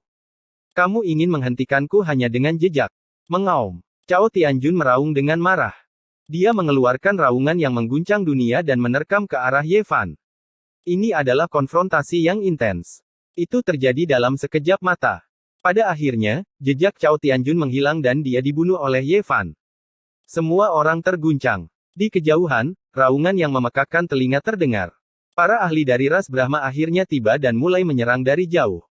Kamu ingin menghentikanku hanya dengan jejak. Mengaum. Chao Tianjun meraung dengan marah. Dia mengeluarkan raungan yang mengguncang dunia dan menerkam ke arah Ye Fan. Ini adalah konfrontasi yang intens. Itu terjadi dalam sekejap mata. Pada akhirnya, jejak Chao Tianjun menghilang dan dia dibunuh oleh Ye Fan. Semua orang terguncang. Di kejauhan, raungan yang memekakkan telinga terdengar. Para ahli dari ras Brahma akhirnya tiba dan mulai menyerang dari jauh.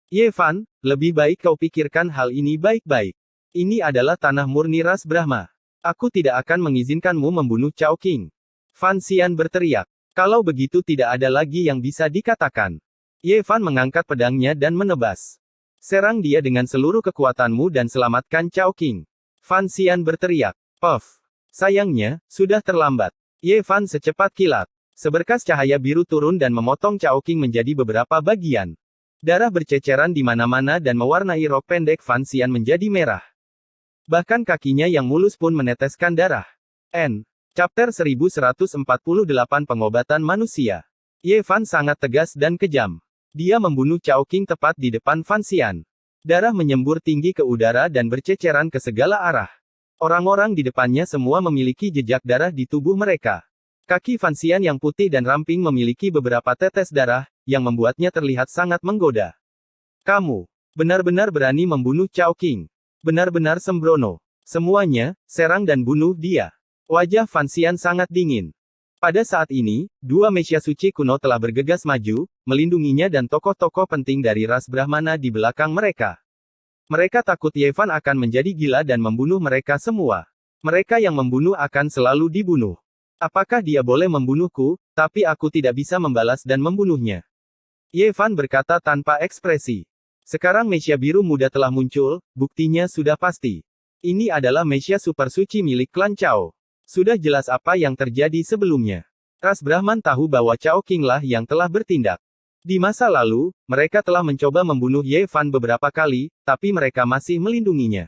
Ye Fan, lebih baik kau pikirkan hal ini baik-baik. Ini adalah tanah murni ras Brahma. Aku tidak akan mengizinkanmu membunuh Chao Qing. Fan Xian berteriak. Kalau begitu tidak ada lagi yang bisa dikatakan. Ye Fan mengangkat pedangnya dan menebas. Serang dia dengan seluruh kekuatanmu dan selamatkan Chao Qing. Fan Xian berteriak. Puff. Sayangnya, sudah terlambat. Ye Fan secepat kilat. Seberkas cahaya biru turun dan memotong Chao Qing menjadi beberapa bagian. Darah berceceran di mana-mana dan mewarnai rok pendek Fan Xian menjadi merah. Bahkan kakinya yang mulus pun meneteskan darah. Chapter 1148 Pengobatan Manusia. Ye Fan sangat tegas dan kejam. Dia membunuh Chao Qing tepat di depan Fan Xian. Darah menyembur tinggi ke udara dan berceceran ke segala arah. Orang-orang di depannya semua memiliki jejak darah di tubuh mereka. Kaki Fan Xian yang putih dan ramping memiliki beberapa tetes darah, yang membuatnya terlihat sangat menggoda. Kamu benar-benar berani membunuh Chao Qing. Benar-benar sembrono. Semuanya, serang dan bunuh dia. Wajah Fan Xian sangat dingin. Pada saat ini, dua Mesya suci kuno telah bergegas maju, melindunginya dan tokoh-tokoh penting dari ras Brahmana di belakang mereka. Mereka takut Ye Fan akan menjadi gila dan membunuh mereka semua. Mereka yang membunuh akan selalu dibunuh. Apakah dia boleh membunuhku, tapi aku tidak bisa membalas dan membunuhnya? Ye Fan berkata tanpa ekspresi. Sekarang Mesya biru muda telah muncul, buktinya sudah pasti. Ini adalah Mesya super suci milik klan Chao. Sudah jelas apa yang terjadi sebelumnya. Ras Brahman tahu bahwa Chao Qing lah yang telah bertindak. Di masa lalu, mereka telah mencoba membunuh Ye Fan beberapa kali, tapi mereka masih melindunginya.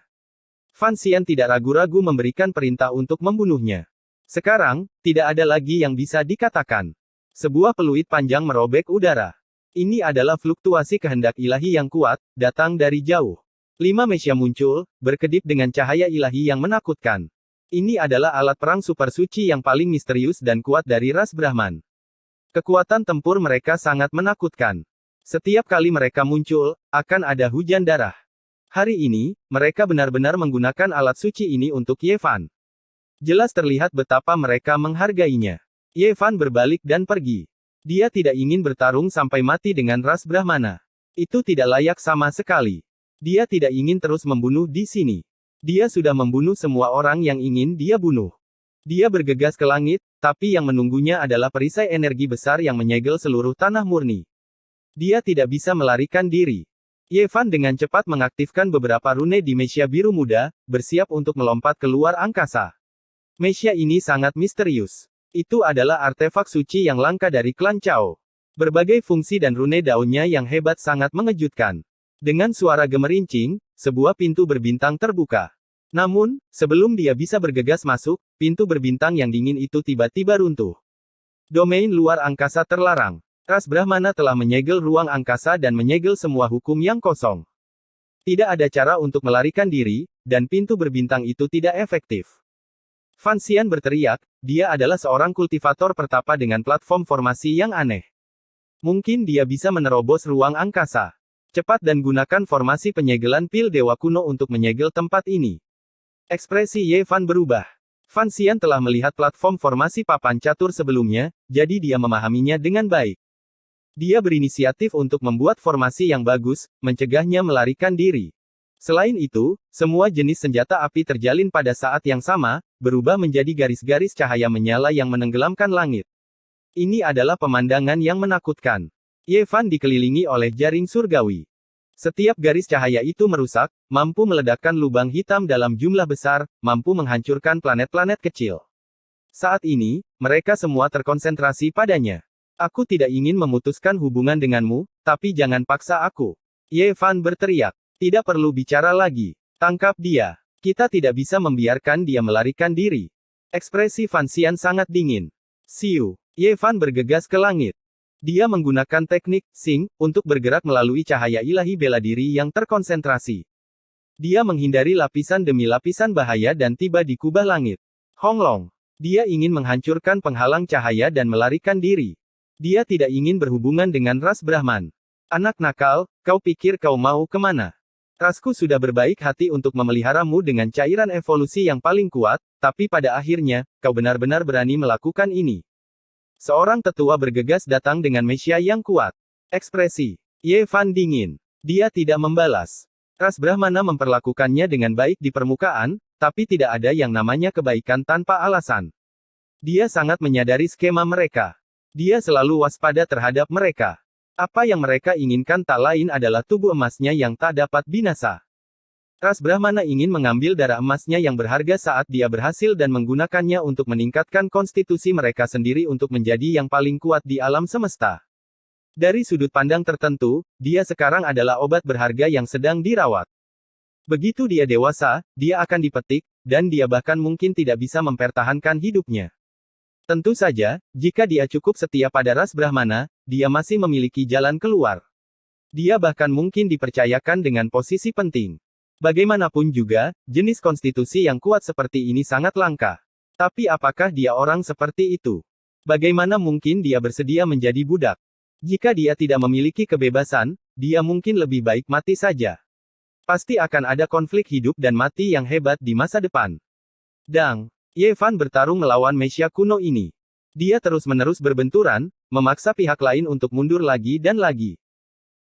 Fan Xian tidak ragu-ragu memberikan perintah untuk membunuhnya. Sekarang, tidak ada lagi yang bisa dikatakan. Sebuah peluit panjang merobek udara. Ini adalah fluktuasi kehendak ilahi yang kuat, datang dari jauh. 5 Mesya muncul, berkedip dengan cahaya ilahi yang menakutkan. Ini adalah alat perang super suci yang paling misterius dan kuat dari ras Brahman. Kekuatan tempur mereka sangat menakutkan. Setiap kali mereka muncul, akan ada hujan darah. Hari ini, mereka benar-benar menggunakan alat suci ini untuk Ye Fan. Jelas terlihat betapa mereka menghargainya. Ye Fan berbalik dan pergi. Dia tidak ingin bertarung sampai mati dengan ras Brahmana. Itu tidak layak sama sekali. Dia tidak ingin terus membunuh di sini. Dia sudah membunuh semua orang yang ingin dia bunuh. Dia bergegas ke langit, tapi yang menunggunya adalah perisai energi besar yang menyegel seluruh tanah murni. Dia tidak bisa melarikan diri. Ye Fan dengan cepat mengaktifkan beberapa rune di Mesya biru muda, bersiap untuk melompat keluar angkasa. Mesya ini sangat misterius. Itu adalah artefak suci yang langka dari klan Chao. Berbagai fungsi dan rune daunnya yang hebat sangat mengejutkan. Dengan suara gemerincing, sebuah pintu berbintang terbuka. Namun, sebelum dia bisa bergegas masuk, pintu berbintang yang dingin itu tiba-tiba runtuh. Domain luar angkasa terlarang. Ras Brahmana telah menyegel ruang angkasa dan menyegel semua hukum yang kosong. Tidak ada cara untuk melarikan diri, dan pintu berbintang itu tidak efektif. Fan Xian berteriak, dia adalah seorang kultivator pertapa dengan platform formasi yang aneh. Mungkin dia bisa menerobos ruang angkasa. Cepat dan gunakan formasi penyegelan pil dewa kuno untuk menyegel tempat ini. Ekspresi Ye Fan berubah. Fan Xian telah melihat platform formasi papan catur sebelumnya, jadi dia memahaminya dengan baik. Dia berinisiatif untuk membuat formasi yang bagus, mencegahnya melarikan diri. Selain itu, semua jenis senjata api terjalin pada saat yang sama, berubah menjadi garis-garis cahaya menyala yang menenggelamkan langit. Ini adalah pemandangan yang menakutkan. Ye Fan dikelilingi oleh jaring surgawi. Setiap garis cahaya itu merusak, mampu meledakkan lubang hitam dalam jumlah besar, mampu menghancurkan planet-planet kecil. Saat ini, mereka semua terkonsentrasi padanya. Aku tidak ingin memutuskan hubungan denganmu, tapi jangan paksa aku. Ye Fan berteriak. Tidak perlu bicara lagi. Tangkap dia. Kita tidak bisa membiarkan dia melarikan diri. Ekspresi Fan Xian sangat dingin. Siu. Ye Fan bergegas ke langit. Dia menggunakan teknik Xing untuk bergerak melalui cahaya ilahi bela diri yang terkonsentrasi. Dia menghindari lapisan demi lapisan bahaya dan tiba di kubah langit. Honglong. Dia ingin menghancurkan penghalang cahaya dan melarikan diri. Dia tidak ingin berhubungan dengan ras Brahman. Anak nakal, kau pikir kau mau kemana? Rasku sudah berbaik hati untuk memeliharamu dengan cairan evolusi yang paling kuat, tapi pada akhirnya, kau benar-benar berani melakukan ini. Seorang tetua bergegas datang dengan Mesya yang kuat. Ekspresi Ye Fan dingin. Dia tidak membalas. Ras Brahmana memperlakukannya dengan baik di permukaan, tapi tidak ada yang namanya kebaikan tanpa alasan. Dia sangat menyadari skema mereka. Dia selalu waspada terhadap mereka. Apa yang mereka inginkan tak lain adalah tubuh emasnya yang tak dapat binasa. Ras Brahmana ingin mengambil darah emasnya yang berharga saat dia berhasil dan menggunakannya untuk meningkatkan konstitusi mereka sendiri untuk menjadi yang paling kuat di alam semesta. Dari sudut pandang tertentu, dia sekarang adalah obat berharga yang sedang dirawat. Begitu dia dewasa, dia akan dipetik, dan dia bahkan mungkin tidak bisa mempertahankan hidupnya. Tentu saja, jika dia cukup setia pada ras Brahmana, dia masih memiliki jalan keluar. Dia bahkan mungkin dipercayakan dengan posisi penting. Bagaimanapun juga, jenis konstitusi yang kuat seperti ini sangat langka. Tapi apakah dia orang seperti itu? Bagaimana mungkin dia bersedia menjadi budak? Jika dia tidak memiliki kebebasan, dia mungkin lebih baik mati saja. Pasti akan ada konflik hidup dan mati yang hebat di masa depan. Dang, Ye Fan bertarung melawan Mesya kuno ini. Dia terus-menerus berbenturan, memaksa pihak lain untuk mundur lagi dan lagi.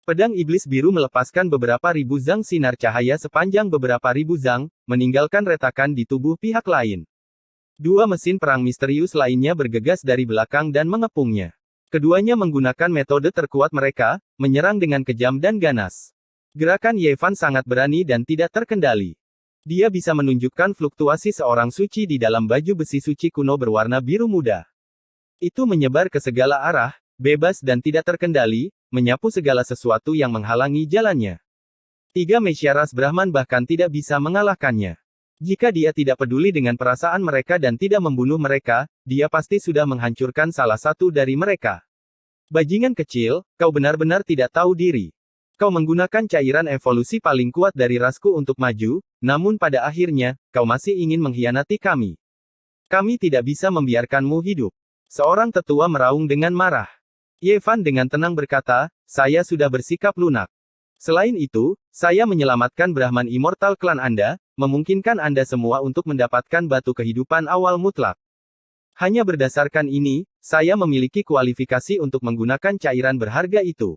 Pedang iblis biru melepaskan beberapa ribu zang sinar cahaya sepanjang beberapa ribu zang, meninggalkan retakan di tubuh pihak lain. Dua mesin perang misterius lainnya bergegas dari belakang dan mengepungnya. Keduanya menggunakan metode terkuat mereka, menyerang dengan kejam dan ganas. Gerakan Ye Fan sangat berani dan tidak terkendali. Dia bisa menunjukkan fluktuasi seorang suci di dalam baju besi suci kuno berwarna biru muda. Itu menyebar ke segala arah, bebas dan tidak terkendali, menyapu segala sesuatu yang menghalangi jalannya. Tiga Mesya ras Brahman bahkan tidak bisa mengalahkannya. Jika dia tidak peduli dengan perasaan mereka dan tidak membunuh mereka, dia pasti sudah menghancurkan salah satu dari mereka. Bajingan kecil, kau benar-benar tidak tahu diri. Kau menggunakan cairan evolusi paling kuat dari rasku untuk maju, namun pada akhirnya, kau masih ingin mengkhianati kami. Kami tidak bisa membiarkanmu hidup. Seorang tetua meraung dengan marah. Ye Fan dengan tenang berkata, saya sudah bersikap lunak. Selain itu, saya menyelamatkan Brahman Immortal klan Anda, memungkinkan Anda semua untuk mendapatkan batu kehidupan awal mutlak. Hanya berdasarkan ini, saya memiliki kualifikasi untuk menggunakan cairan berharga itu.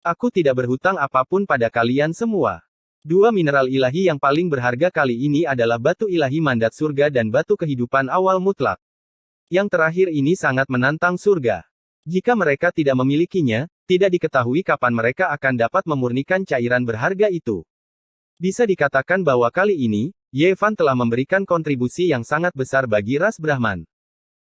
Aku tidak berhutang apapun pada kalian semua. Dua mineral ilahi yang paling berharga kali ini adalah batu ilahi mandat surga dan batu kehidupan awal mutlak. Yang terakhir ini sangat menantang surga. Jika mereka tidak memilikinya, tidak diketahui kapan mereka akan dapat memurnikan cairan berharga itu. Bisa dikatakan bahwa kali ini, Ye Fan telah memberikan kontribusi yang sangat besar bagi ras Brahman.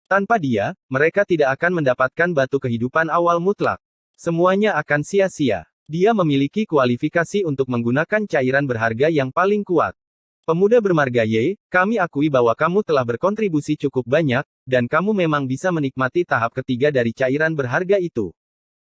Tanpa dia, mereka tidak akan mendapatkan batu kehidupan awal mutlak. Semuanya akan sia-sia. Dia memiliki kualifikasi untuk menggunakan cairan berharga yang paling kuat. Pemuda bermarga Ye, kami akui bahwa kamu telah berkontribusi cukup banyak, dan kamu memang bisa menikmati tahap ketiga dari cairan berharga itu.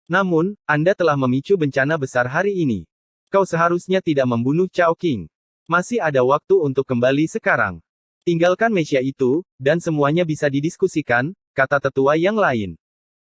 Namun, Anda telah memicu bencana besar hari ini. Kau seharusnya tidak membunuh Chao Qing. Masih ada waktu untuk kembali sekarang. Tinggalkan Mesya itu, dan semuanya bisa didiskusikan, kata tetua yang lain.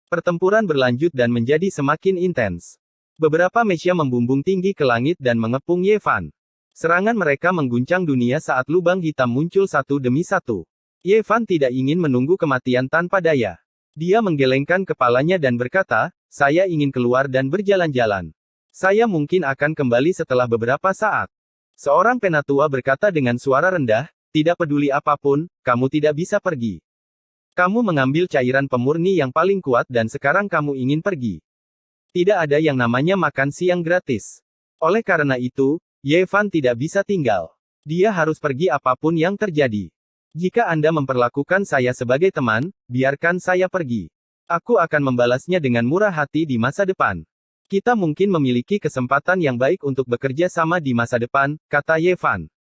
Pertempuran berlanjut dan menjadi semakin intens. Beberapa Mesya membumbung tinggi ke langit dan mengepung Ye Fan. Serangan mereka mengguncang dunia saat lubang hitam muncul satu demi satu. Ye Fan tidak ingin menunggu kematian tanpa daya. Dia menggelengkan kepalanya dan berkata, saya ingin keluar dan berjalan-jalan. Saya mungkin akan kembali setelah beberapa saat. Seorang penatua berkata dengan suara rendah, tidak peduli apapun, kamu tidak bisa pergi. Kamu mengambil cairan pemurni yang paling kuat dan sekarang kamu ingin pergi. Tidak ada yang namanya makan siang gratis. Oleh karena itu, Ye Fan tidak bisa tinggal. Dia harus pergi apapun yang terjadi. Jika Anda memperlakukan saya sebagai teman, biarkan saya pergi. Aku akan membalasnya dengan murah hati di masa depan. Kita mungkin memiliki kesempatan yang baik untuk bekerja sama di masa depan, kata Ye Fan.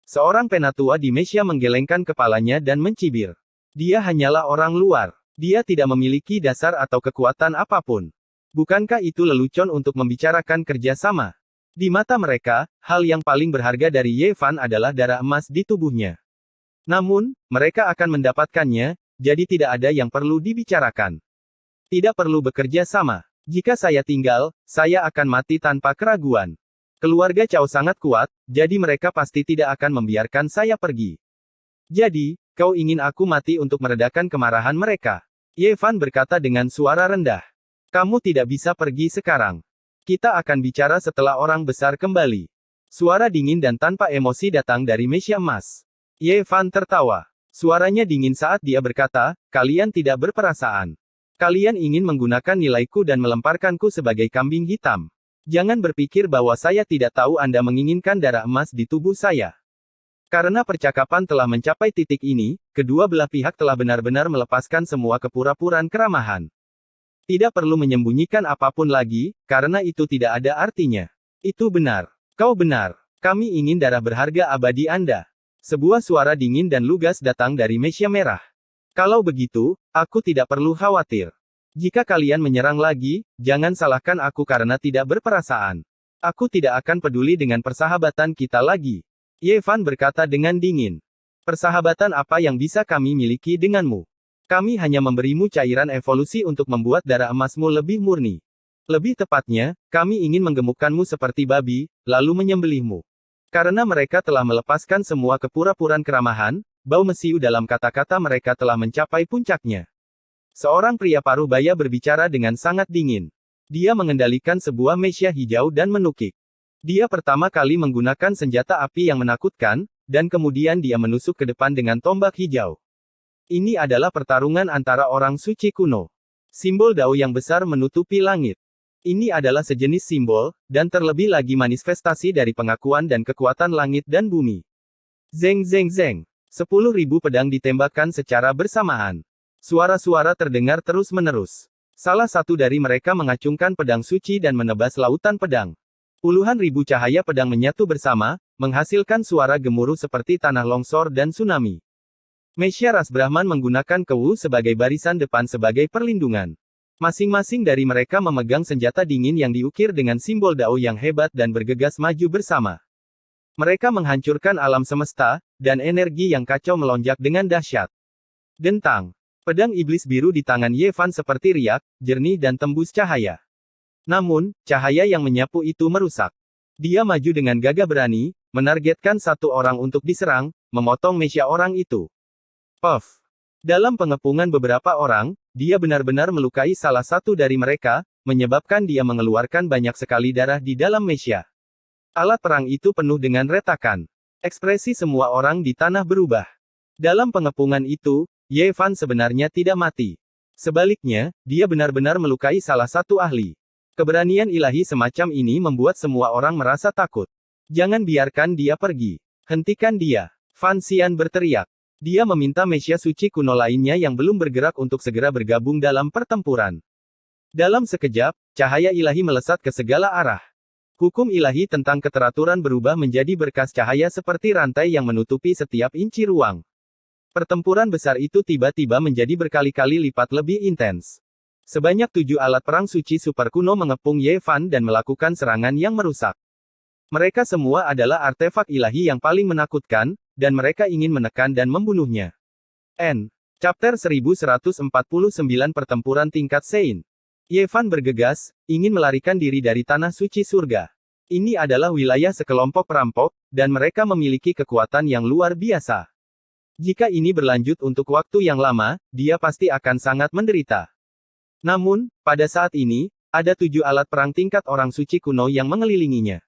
Seorang penatua di Mesya menggelengkan kepalanya dan mencibir. Dia hanyalah orang luar. Dia tidak memiliki dasar atau kekuatan apapun. Bukankah itu lelucon untuk membicarakan kerjasama? Di mata mereka, hal yang paling berharga dari Ye Fan adalah darah emas di tubuhnya. Namun, mereka akan mendapatkannya, jadi tidak ada yang perlu dibicarakan. Tidak perlu bekerja sama. Jika saya tinggal, saya akan mati tanpa keraguan. Keluarga Chao sangat kuat, jadi mereka pasti tidak akan membiarkan saya pergi. Jadi, kau ingin aku mati untuk meredakan kemarahan mereka? Ye Fan berkata dengan suara rendah. Kamu tidak bisa pergi sekarang. Kita akan bicara setelah orang besar kembali. Suara dingin dan tanpa emosi datang dari Mesya emas. Ye Fan tertawa. Suaranya dingin saat dia berkata, kalian tidak berperasaan. Kalian ingin menggunakan nilaiku dan melemparkanku sebagai kambing hitam. Jangan berpikir bahwa saya tidak tahu Anda menginginkan darah emas di tubuh saya. Karena percakapan telah mencapai titik ini, kedua belah pihak telah benar-benar melepaskan semua kepura-puraan keramahan. Tidak perlu menyembunyikan apapun lagi, karena itu tidak ada artinya. Itu benar. Kau benar. Kami ingin darah berharga abadi Anda. Sebuah suara dingin dan lugas datang dari Mesya merah. Kalau begitu, aku tidak perlu khawatir. Jika kalian menyerang lagi, jangan salahkan aku karena tidak berperasaan. Aku tidak akan peduli dengan persahabatan kita lagi. Ye Fan berkata dengan dingin. Persahabatan apa yang bisa kami miliki denganmu? Kami hanya memberimu cairan evolusi untuk membuat darah emasmu lebih murni. Lebih tepatnya, kami ingin menggemukkanmu seperti babi, lalu menyembelihmu. Karena mereka telah melepaskan semua kepura-puraan keramahan, bau mesiu dalam kata-kata mereka telah mencapai puncaknya. Seorang pria paruh baya berbicara dengan sangat dingin. Dia mengendalikan sebuah mesia hijau dan menukik. Dia pertama kali menggunakan senjata api yang menakutkan, dan kemudian dia menusuk ke depan dengan tombak hijau. Ini adalah pertarungan antara orang suci kuno. Simbol Dao yang besar menutupi langit. Ini adalah sejenis simbol, dan terlebih lagi manifestasi dari pengakuan dan kekuatan langit dan bumi. Zeng zeng zeng. 10.000 pedang ditembakkan secara bersamaan. Suara-suara terdengar terus-menerus. Salah satu dari mereka mengacungkan pedang suci dan menebas lautan pedang. Puluhan ribu cahaya pedang menyatu bersama, menghasilkan suara gemuruh seperti tanah longsor dan tsunami. Mesya ras Brahman menggunakan kewu sebagai barisan depan sebagai perlindungan. Masing-masing dari mereka memegang senjata dingin yang diukir dengan simbol Dao yang hebat dan bergegas maju bersama. Mereka menghancurkan alam semesta, dan energi yang kacau melonjak dengan dahsyat. Dentang. Pedang iblis biru di tangan Ye Fan seperti riak, jernih dan tembus cahaya. Namun, cahaya yang menyapu itu merusak. Dia maju dengan gagah berani, menargetkan satu orang untuk diserang, memotong mesya orang itu. Puff. Dalam pengepungan beberapa orang, dia benar-benar melukai salah satu dari mereka, menyebabkan dia mengeluarkan banyak sekali darah di dalam mesya. Alat perang itu penuh dengan retakan. Ekspresi semua orang di tanah berubah. Dalam pengepungan itu, Ye Fan sebenarnya tidak mati. Sebaliknya, dia benar-benar melukai salah satu ahli. Keberanian ilahi semacam ini membuat semua orang merasa takut. Jangan biarkan dia pergi. Hentikan dia. Fan Xian berteriak. Dia meminta mesya suci kuno lainnya yang belum bergerak untuk segera bergabung dalam pertempuran. Dalam sekejap, cahaya ilahi melesat ke segala arah. Hukum ilahi tentang keteraturan berubah menjadi berkas cahaya seperti rantai yang menutupi setiap inci ruang. Pertempuran besar itu tiba-tiba menjadi berkali-kali lipat lebih intens. Sebanyak 7 alat perang suci super kuno mengepung Ye Fan dan melakukan serangan yang merusak. Mereka semua adalah artefak ilahi yang paling menakutkan, dan mereka ingin menekan dan membunuhnya. N. Chapter 1149 Pertempuran Tingkat Sein. Ye Fan bergegas, ingin melarikan diri dari tanah suci surga. Ini adalah wilayah sekelompok perampok, dan mereka memiliki kekuatan yang luar biasa. Jika ini berlanjut untuk waktu yang lama, dia pasti akan sangat menderita. Namun, pada saat ini, ada 7 alat perang tingkat orang suci kuno yang mengelilinginya.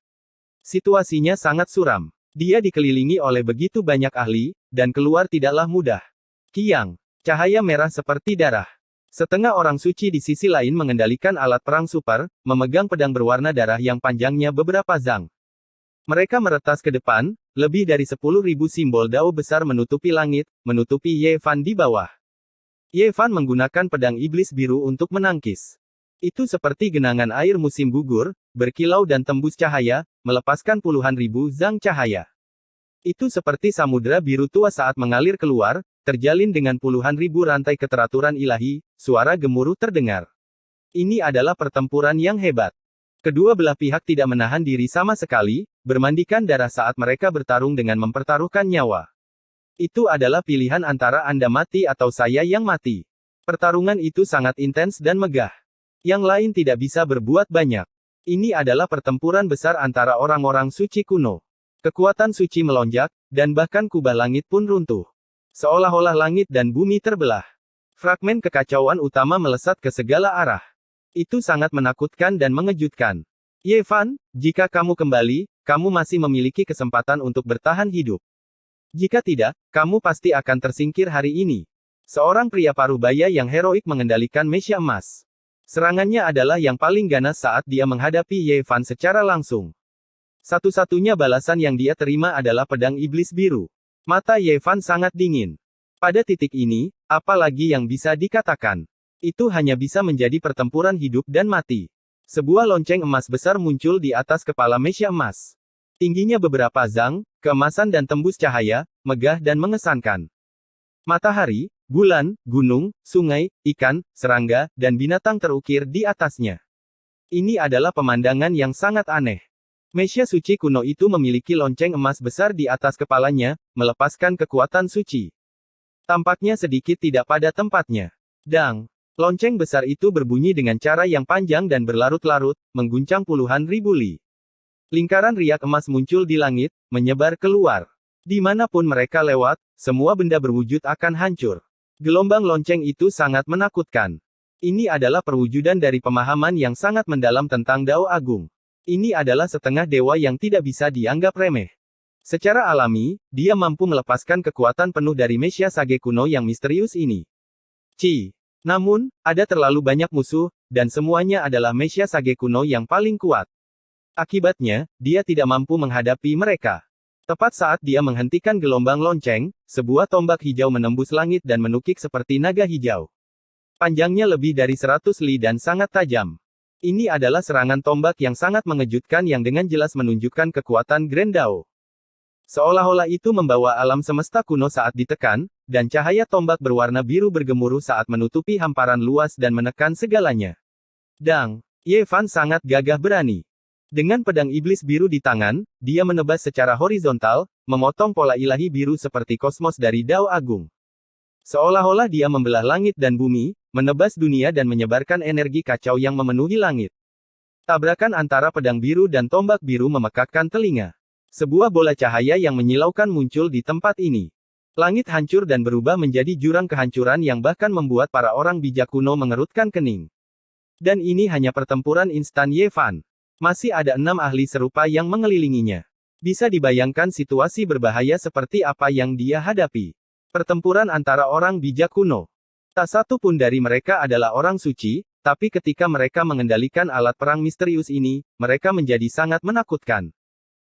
Situasinya sangat suram. Dia dikelilingi oleh begitu banyak ahli, dan keluar tidaklah mudah. Kiang. Cahaya merah seperti darah. Setengah orang suci di sisi lain mengendalikan alat perang super, memegang pedang berwarna darah yang panjangnya beberapa zang. Mereka meretas ke depan, lebih dari 10.000 simbol Dao besar menutupi langit, menutupi Ye Fan di bawah. Ye Fan menggunakan pedang iblis biru untuk menangkis. Itu seperti genangan air musim gugur, berkilau dan tembus cahaya, melepaskan puluhan ribu zang cahaya. Itu seperti samudera biru tua saat mengalir keluar, terjalin dengan puluhan ribu rantai keteraturan ilahi, suara gemuruh terdengar. Ini adalah pertempuran yang hebat. Kedua belah pihak tidak menahan diri sama sekali, bermandikan darah saat mereka bertarung dengan mempertaruhkan nyawa. Itu adalah pilihan antara Anda mati atau saya yang mati. Pertarungan itu sangat intens dan megah. Yang lain tidak bisa berbuat banyak. Ini adalah pertempuran besar antara orang-orang suci kuno. Kekuatan suci melonjak, dan bahkan kubah langit pun runtuh. Seolah-olah langit dan bumi terbelah. Fragmen kekacauan utama melesat ke segala arah. Itu sangat menakutkan dan mengejutkan. Ye Fan, jika kamu kembali, kamu masih memiliki kesempatan untuk bertahan hidup. Jika tidak, kamu pasti akan tersingkir hari ini. Seorang pria paruh baya yang heroik mengendalikan mesya emas. Serangannya adalah yang paling ganas saat dia menghadapi Ye Fan secara langsung. Satu-satunya balasan yang dia terima adalah pedang iblis biru. Mata Ye Fan sangat dingin. Pada titik ini, apa lagi yang bisa dikatakan? Itu hanya bisa menjadi pertempuran hidup dan mati. Sebuah lonceng emas besar muncul di atas kepala mesya emas. Tingginya beberapa zang, keemasan dan tembus cahaya, megah dan mengesankan. Matahari, Bulan, gunung, sungai, ikan, serangga, dan binatang terukir di atasnya. Ini adalah pemandangan yang sangat aneh. Mesya suci kuno itu memiliki lonceng emas besar di atas kepalanya, melepaskan kekuatan suci. Tampaknya sedikit tidak pada tempatnya. Dang! Lonceng besar itu berbunyi dengan cara yang panjang dan berlarut-larut, mengguncang puluhan ribu li. Lingkaran riak emas muncul di langit, menyebar keluar. Dimanapun mereka lewat, semua benda berwujud akan hancur. Gelombang lonceng itu sangat menakutkan. Ini adalah perwujudan dari pemahaman yang sangat mendalam tentang Dao Agung. Ini adalah setengah dewa yang tidak bisa dianggap remeh. Secara alami, dia mampu melepaskan kekuatan penuh dari Mesya Sage kuno yang misterius ini. Namun, ada terlalu banyak musuh, dan semuanya adalah Mesya Sage kuno yang paling kuat. Akibatnya, dia tidak mampu menghadapi mereka. Tepat saat dia menghentikan gelombang lonceng, sebuah tombak hijau menembus langit dan menukik seperti naga hijau. Panjangnya lebih dari 100 li dan sangat tajam. Ini adalah serangan tombak yang sangat mengejutkan yang dengan jelas menunjukkan kekuatan Grand Dao. Seolah-olah itu membawa alam semesta kuno saat ditekan, dan cahaya tombak berwarna biru bergemuruh saat menutupi hamparan luas dan menekan segalanya. Dang! Ye Fan sangat gagah berani. Dengan pedang iblis biru di tangan, dia menebas secara horizontal, memotong pola ilahi biru seperti kosmos dari Dao Agung. Seolah-olah dia membelah langit dan bumi, menebas dunia dan menyebarkan energi kacau yang memenuhi langit. Tabrakan antara pedang biru dan tombak biru memekakkan telinga. Sebuah bola cahaya yang menyilaukan muncul di tempat ini. Langit hancur dan berubah menjadi jurang kehancuran yang bahkan membuat para orang bijak kuno mengerutkan kening. Dan ini hanya pertempuran instan Ye Fan. Masih ada 6 ahli serupa yang mengelilinginya. Bisa dibayangkan situasi berbahaya seperti apa yang dia hadapi. Pertempuran antara orang bijak kuno. Tak satu pun dari mereka adalah orang suci, tapi ketika mereka mengendalikan alat perang misterius ini, mereka menjadi sangat menakutkan.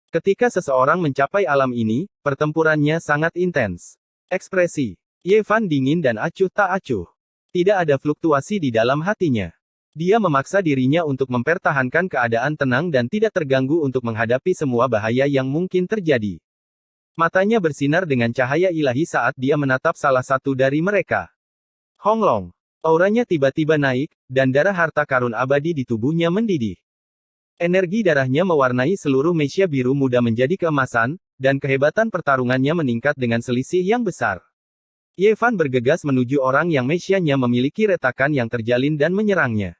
Ketika seseorang mencapai alam ini, pertempurannya sangat intens. Ekspresi Ye Fan dingin dan acuh tak acuh. Tidak ada fluktuasi di dalam hatinya. Dia memaksa dirinya untuk mempertahankan keadaan tenang dan tidak terganggu untuk menghadapi semua bahaya yang mungkin terjadi. Matanya bersinar dengan cahaya ilahi saat dia menatap salah satu dari mereka. Hong Long. Auranya tiba-tiba naik, dan darah harta karun abadi di tubuhnya mendidih. Energi darahnya mewarnai seluruh Mesya biru muda menjadi keemasan, dan kehebatan pertarungannya meningkat dengan selisih yang besar. Ye Fan bergegas menuju orang yang Mesyanya memiliki retakan yang terjalin dan menyerangnya.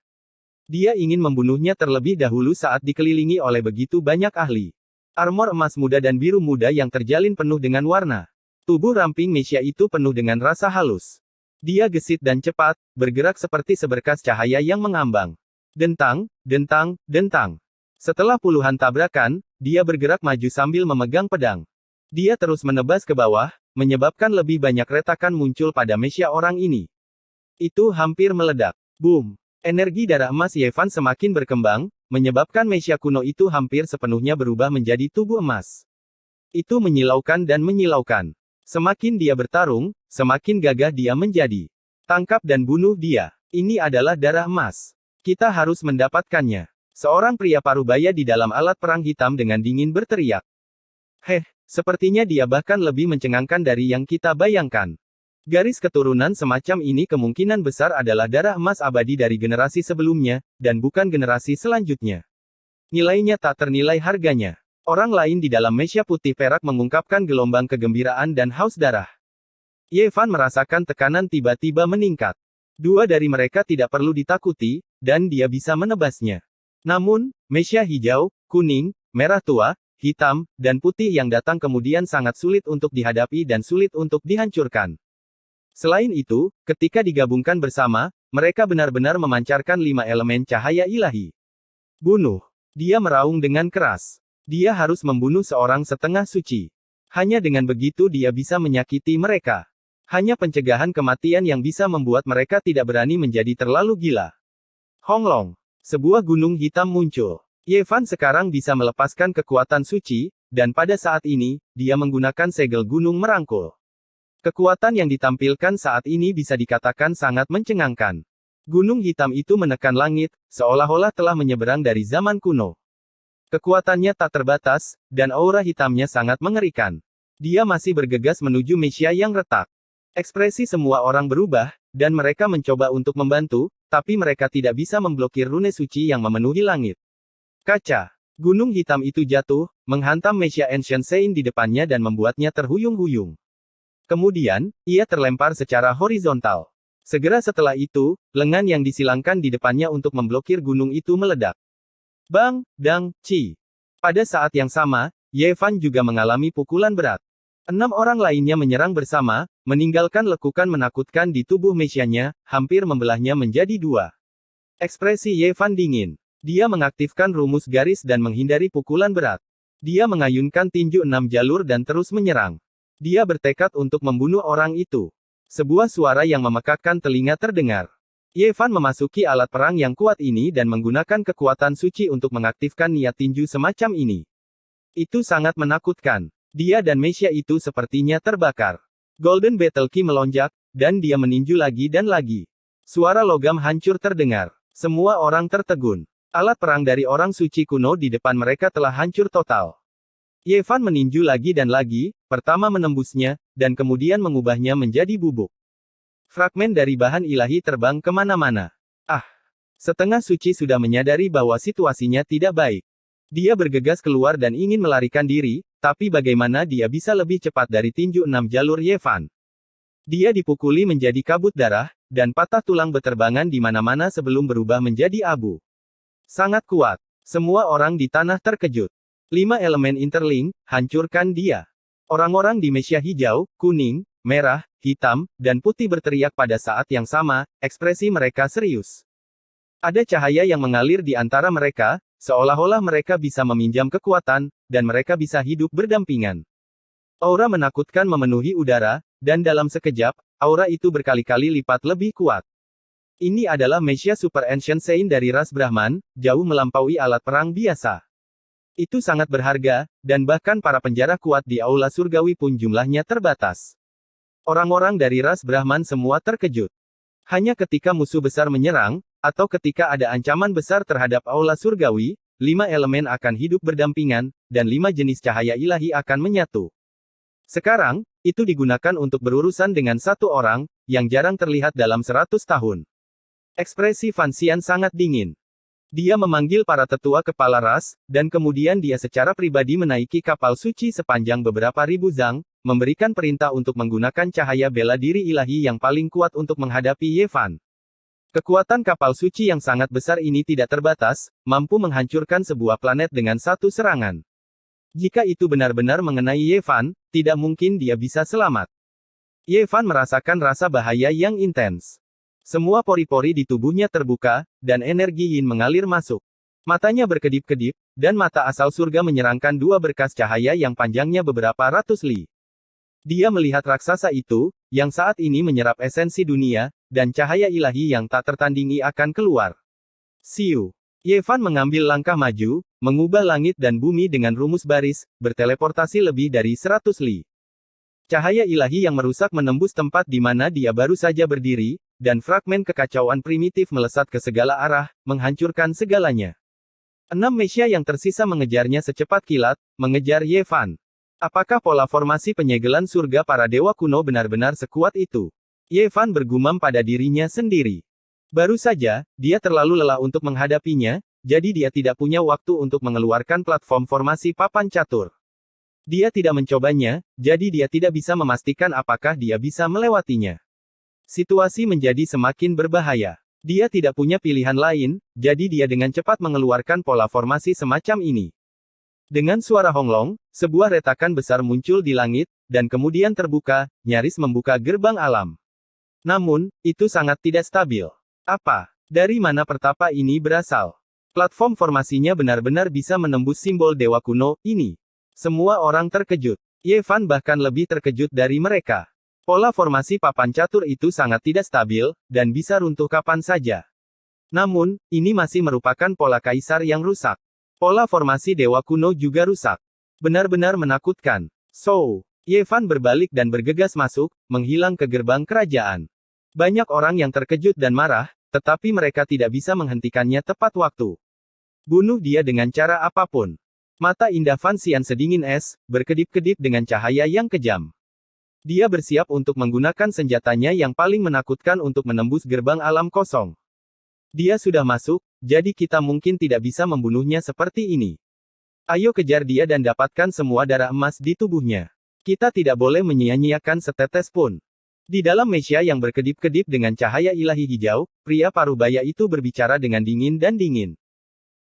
Dia ingin membunuhnya terlebih dahulu saat dikelilingi oleh begitu banyak ahli. Armor emas muda dan biru muda yang terjalin penuh dengan warna. Tubuh ramping Mesya itu penuh dengan rasa halus. Dia gesit dan cepat, bergerak seperti seberkas cahaya yang mengambang. Dentang, dentang, dentang. Setelah puluhan tabrakan, dia bergerak maju sambil memegang pedang. Dia terus menebas ke bawah, menyebabkan lebih banyak retakan muncul pada Mesya orang ini. Itu hampir meledak. Boom! Energi darah emas Ye Fan semakin berkembang, menyebabkan Mesya kuno itu hampir sepenuhnya berubah menjadi tubuh emas. Itu menyilaukan dan menyilaukan. Semakin dia bertarung, semakin gagah dia menjadi. Tangkap dan bunuh dia. Ini adalah darah emas. Kita harus mendapatkannya. Seorang pria parubaya di dalam alat perang hitam dengan dingin berteriak. Sepertinya dia bahkan lebih mencengangkan dari yang kita bayangkan. Garis keturunan semacam ini kemungkinan besar adalah darah emas abadi dari generasi sebelumnya, dan bukan generasi selanjutnya. Nilainya tak ternilai harganya. Orang lain di dalam Mesya putih perak mengungkapkan gelombang kegembiraan dan haus darah. Ye Fan merasakan tekanan tiba-tiba meningkat. Dua dari mereka tidak perlu ditakuti, dan dia bisa menebasnya. Namun, Mesya hijau, kuning, merah tua, hitam, dan putih yang datang kemudian sangat sulit untuk dihadapi dan sulit untuk dihancurkan. Selain itu, ketika digabungkan bersama, mereka benar-benar memancarkan 5 elemen cahaya ilahi. Bunuh. Dia meraung dengan keras. Dia harus membunuh seorang setengah suci. Hanya dengan begitu dia bisa menyakiti mereka. Hanya pencegahan kematian yang bisa membuat mereka tidak berani menjadi terlalu gila. Hong Long. Sebuah gunung hitam muncul. Ye Fan sekarang bisa melepaskan kekuatan suci, dan pada saat ini, dia menggunakan segel gunung merangkul. Kekuatan yang ditampilkan saat ini bisa dikatakan sangat mencengangkan. Gunung hitam itu menekan langit, seolah-olah telah menyeberang dari zaman kuno. Kekuatannya tak terbatas, dan aura hitamnya sangat mengerikan. Dia masih bergegas menuju Mesya yang retak. Ekspresi semua orang berubah, dan mereka mencoba untuk membantu, tapi mereka tidak bisa memblokir rune suci yang memenuhi langit. Kaca. Gunung hitam itu jatuh, menghantam Messiah Ancient Sein di depannya dan membuatnya terhuyung-huyung. Kemudian, ia terlempar secara horizontal. Segera setelah itu, lengan yang disilangkan di depannya untuk memblokir gunung itu meledak. Bang, dang, ci. Pada saat yang sama, Ye Fan juga mengalami pukulan berat. 6 orang lainnya menyerang bersama, meninggalkan lekukan menakutkan di tubuh Messiah-nya, hampir membelahnya menjadi dua. Ekspresi Ye Fan dingin. Dia mengaktifkan rumus garis dan menghindari pukulan berat. Dia mengayunkan tinju 6 jalur dan terus menyerang. Dia bertekad untuk membunuh orang itu. Sebuah suara yang memekakkan telinga terdengar. Ye Fan memasuki alat perang yang kuat ini dan menggunakan kekuatan suci untuk mengaktifkan niat tinju semacam ini. Itu sangat menakutkan. Dia dan Messiah itu sepertinya terbakar. Golden Battle Key melonjak, dan dia meninju lagi dan lagi. Suara logam hancur terdengar. Semua orang tertegun. Alat perang dari orang suci kuno di depan mereka telah hancur total. Ye Fan meninju lagi dan lagi, pertama menembusnya, dan kemudian mengubahnya menjadi bubuk. Fragmen dari bahan ilahi terbang kemana-mana. Ah! Setengah suci sudah menyadari bahwa situasinya tidak baik. Dia bergegas keluar dan ingin melarikan diri, tapi bagaimana dia bisa lebih cepat dari tinju 6 jalur Ye Fan? Dia dipukuli menjadi kabut darah, dan patah tulang beterbangan di mana-mana sebelum berubah menjadi abu. Sangat kuat. Semua orang di tanah terkejut. 5 elemen interlink, hancurkan dia. Orang-orang di Messiah hijau, kuning, merah, hitam, dan putih berteriak pada saat yang sama, ekspresi mereka serius. Ada cahaya yang mengalir di antara mereka, seolah-olah mereka bisa meminjam kekuatan, dan mereka bisa hidup berdampingan. Aura menakutkan memenuhi udara, dan dalam sekejap, aura itu berkali-kali lipat lebih kuat. Ini adalah Messiah Super Ancient Sein dari ras Brahman, jauh melampaui alat perang biasa. Itu sangat berharga, dan bahkan para penjara kuat di aula surgawi pun jumlahnya terbatas. Orang-orang dari ras Brahman semua terkejut. Hanya ketika musuh besar menyerang, atau ketika ada ancaman besar terhadap aula surgawi, 5 elemen akan hidup berdampingan, dan 5 jenis cahaya ilahi akan menyatu. Sekarang, itu digunakan untuk berurusan dengan satu orang, yang jarang terlihat dalam 100 tahun. Ekspresi Fan Xian sangat dingin. Dia memanggil para tetua kepala ras, dan kemudian dia secara pribadi menaiki kapal suci sepanjang beberapa ribu zang, memberikan perintah untuk menggunakan cahaya bela diri ilahi yang paling kuat untuk menghadapi Ye Fan. Kekuatan kapal suci yang sangat besar ini tidak terbatas, mampu menghancurkan sebuah planet dengan satu serangan. Jika itu benar-benar mengenai Ye Fan, tidak mungkin dia bisa selamat. Ye Fan merasakan rasa bahaya yang intens. Semua pori-pori di tubuhnya terbuka, dan energi yin mengalir masuk. Matanya berkedip-kedip, dan mata asal surga menyerangkan 2 berkas cahaya yang panjangnya beberapa ratus li. Dia melihat raksasa itu, yang saat ini menyerap esensi dunia, dan cahaya ilahi yang tak tertandingi akan keluar. Siu. Ye Fan mengambil langkah maju, mengubah langit dan bumi dengan rumus baris, berteleportasi lebih dari 100 li. Cahaya ilahi yang merusak menembus tempat di mana dia baru saja berdiri, dan fragmen kekacauan primitif melesat ke segala arah, menghancurkan segalanya. 6 Messiah yang tersisa mengejarnya secepat kilat, mengejar Ye Fan. Apakah pola formasi penyegelan surga para dewa kuno benar-benar sekuat itu? Ye Fan bergumam pada dirinya sendiri. Baru saja, dia terlalu lelah untuk menghadapinya, jadi dia tidak punya waktu untuk mengeluarkan platform formasi papan catur. Dia tidak mencobanya, jadi dia tidak bisa memastikan apakah dia bisa melewatinya. Situasi menjadi semakin berbahaya. Dia tidak punya pilihan lain, jadi dia dengan cepat mengeluarkan pola formasi semacam ini. Dengan suara honglong, sebuah retakan besar muncul di langit, dan kemudian terbuka, nyaris membuka gerbang alam. Namun, itu sangat tidak stabil. Apa? Dari mana pertapa ini berasal? Platform formasinya benar-benar bisa menembus simbol dewa kuno ini. Semua orang terkejut. Ye Fan bahkan lebih terkejut dari mereka. Pola formasi papan catur itu sangat tidak stabil, dan bisa runtuh kapan saja. Namun, ini masih merupakan pola kaisar yang rusak. Pola formasi dewa kuno juga rusak. Benar-benar menakutkan. So, Ye Fan berbalik dan bergegas masuk, menghilang ke gerbang kerajaan. Banyak orang yang terkejut dan marah, tetapi mereka tidak bisa menghentikannya tepat waktu. Bunuh dia dengan cara apapun. Mata indah Fan Xian sedingin es, berkedip-kedip dengan cahaya yang kejam. Dia bersiap untuk menggunakan senjatanya yang paling menakutkan untuk menembus gerbang alam kosong. Dia sudah masuk, jadi kita mungkin tidak bisa membunuhnya seperti ini. Ayo kejar dia dan dapatkan semua darah emas di tubuhnya. Kita tidak boleh menyia-nyiakan setetes pun. Di dalam mesia yang berkedip-kedip dengan cahaya ilahi hijau, pria parubaya itu berbicara dengan dingin dan dingin.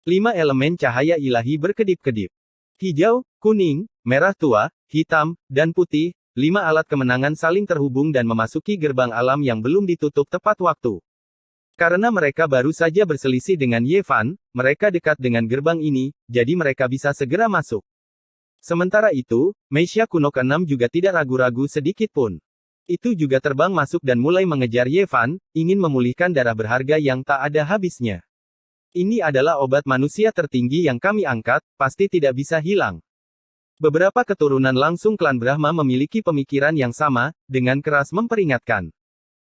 5 elemen cahaya ilahi berkedip-kedip. Hijau, kuning, merah tua, hitam, dan putih, 5 alat kemenangan saling terhubung dan memasuki gerbang alam yang belum ditutup tepat waktu. Karena mereka baru saja berselisih dengan Ye Fan, mereka dekat dengan gerbang ini, jadi mereka bisa segera masuk. Sementara itu, mesia kuno ke-6 juga tidak ragu-ragu sedikit pun. Itu juga terbang masuk dan mulai mengejar Ye Fan, ingin memulihkan darah berharga yang tak ada habisnya. Ini adalah obat manusia tertinggi yang kami angkat, pasti tidak bisa hilang. Beberapa keturunan langsung klan Brahma memiliki pemikiran yang sama, dengan keras memperingatkan.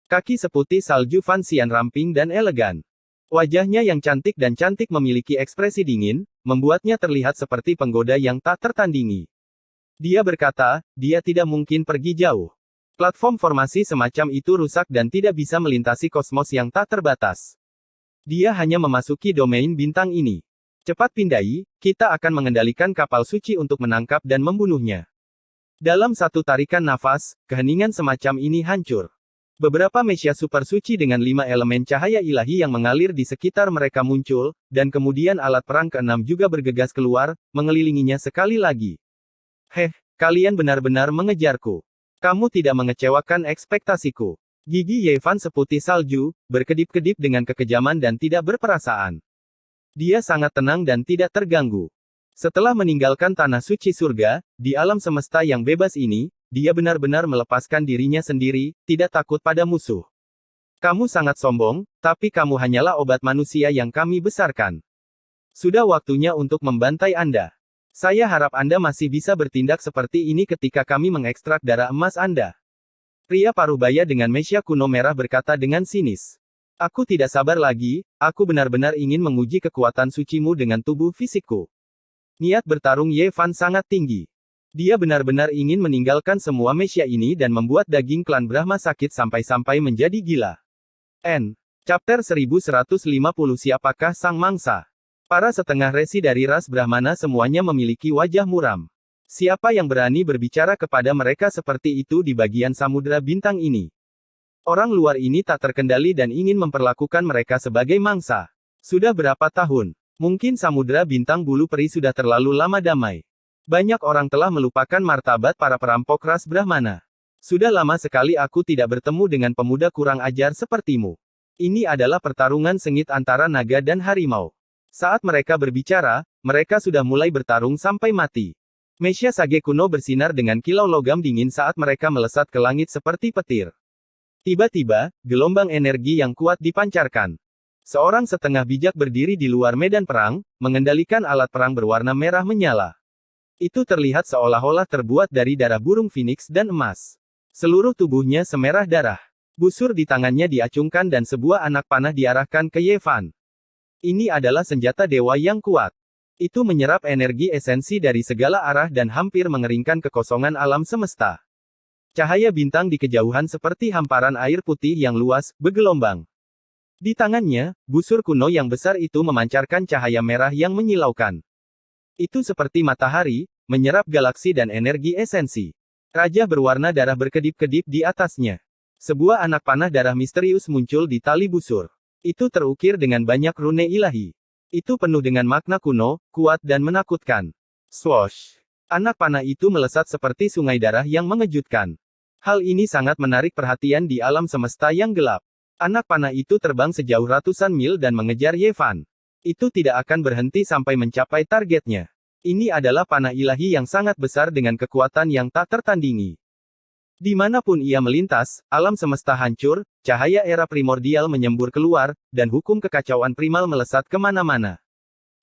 Kaki seputih salju Fan Xian ramping dan elegan. Wajahnya yang cantik dan cantik memiliki ekspresi dingin, membuatnya terlihat seperti penggoda yang tak tertandingi. Dia berkata, dia tidak mungkin pergi jauh. Platform formasi semacam itu rusak dan tidak bisa melintasi kosmos yang tak terbatas. Dia hanya memasuki domain bintang ini. Cepat pindai, kita akan mengendalikan kapal suci untuk menangkap dan membunuhnya. Dalam satu tarikan nafas, keheningan semacam ini hancur. Beberapa mesia super suci dengan 5 elemen cahaya ilahi yang mengalir di sekitar mereka muncul, dan kemudian alat perang ke-6 juga bergegas keluar, mengelilinginya sekali lagi. Kalian benar-benar mengejarku. Kamu tidak mengecewakan ekspektasiku. Gigi Ye Fan seputih salju, berkedip-kedip dengan kekejaman dan tidak berperasaan. Dia sangat tenang dan tidak terganggu. Setelah meninggalkan tanah suci surga, di alam semesta yang bebas ini, dia benar-benar melepaskan dirinya sendiri, tidak takut pada musuh. Kamu sangat sombong, tapi kamu hanyalah obat manusia yang kami besarkan. Sudah waktunya untuk membantai Anda. Saya harap Anda masih bisa bertindak seperti ini ketika kami mengekstrak darah emas Anda. Pria parubaya dengan mesia kuno merah berkata dengan sinis. Aku tidak sabar lagi, aku benar-benar ingin menguji kekuatan sucimu dengan tubuh fisikku. Niat bertarung Ye Fan sangat tinggi. Dia benar-benar ingin meninggalkan semua mesia ini dan membuat daging klan Brahma sakit sampai-sampai menjadi gila. Chapter 1150 Siapakah Sang Mangsa? Para setengah resi dari ras Brahmana semuanya memiliki wajah muram. Siapa yang berani berbicara kepada mereka seperti itu di bagian samudera bintang ini? Orang luar ini tak terkendali dan ingin memperlakukan mereka sebagai mangsa. Sudah berapa tahun? Mungkin samudera bintang bulu peri sudah terlalu lama damai. Banyak orang telah melupakan martabat para perampok ras Brahmana. Sudah lama sekali aku tidak bertemu dengan pemuda kurang ajar sepertimu. Ini adalah pertarungan sengit antara naga dan harimau. Saat mereka berbicara, mereka sudah mulai bertarung sampai mati. Mesia sage kuno bersinar dengan kilau logam dingin saat mereka melesat ke langit seperti petir. Tiba-tiba, gelombang energi yang kuat dipancarkan. Seorang setengah bijak berdiri di luar medan perang, mengendalikan alat perang berwarna merah menyala. Itu terlihat seolah-olah terbuat dari darah burung phoenix dan emas. Seluruh tubuhnya semerah darah. Busur di tangannya diacungkan dan sebuah anak panah diarahkan ke Ye Fan. Ini adalah senjata dewa yang kuat. Itu menyerap energi esensi dari segala arah dan hampir mengeringkan kekosongan alam semesta. Cahaya bintang di kejauhan seperti hamparan air putih yang luas, bergelombang. Di tangannya, busur kuno yang besar itu memancarkan cahaya merah yang menyilaukan. Itu seperti matahari, menyerap galaksi dan energi esensi. Raja berwarna darah berkedip-kedip di atasnya. Sebuah anak panah darah misterius muncul di tali busur. Itu terukir dengan banyak rune ilahi. Itu penuh dengan makna kuno, kuat dan menakutkan. Swoosh! Anak panah itu melesat seperti sungai darah yang mengejutkan. Hal ini sangat menarik perhatian di alam semesta yang gelap. Anak panah itu terbang sejauh ratusan mil dan mengejar Ye Fan. Itu tidak akan berhenti sampai mencapai targetnya. Ini adalah panah ilahi yang sangat besar dengan kekuatan yang tak tertandingi. Dimanapun ia melintas, alam semesta hancur, cahaya era primordial menyembur keluar, dan hukum kekacauan primal melesat kemana-mana.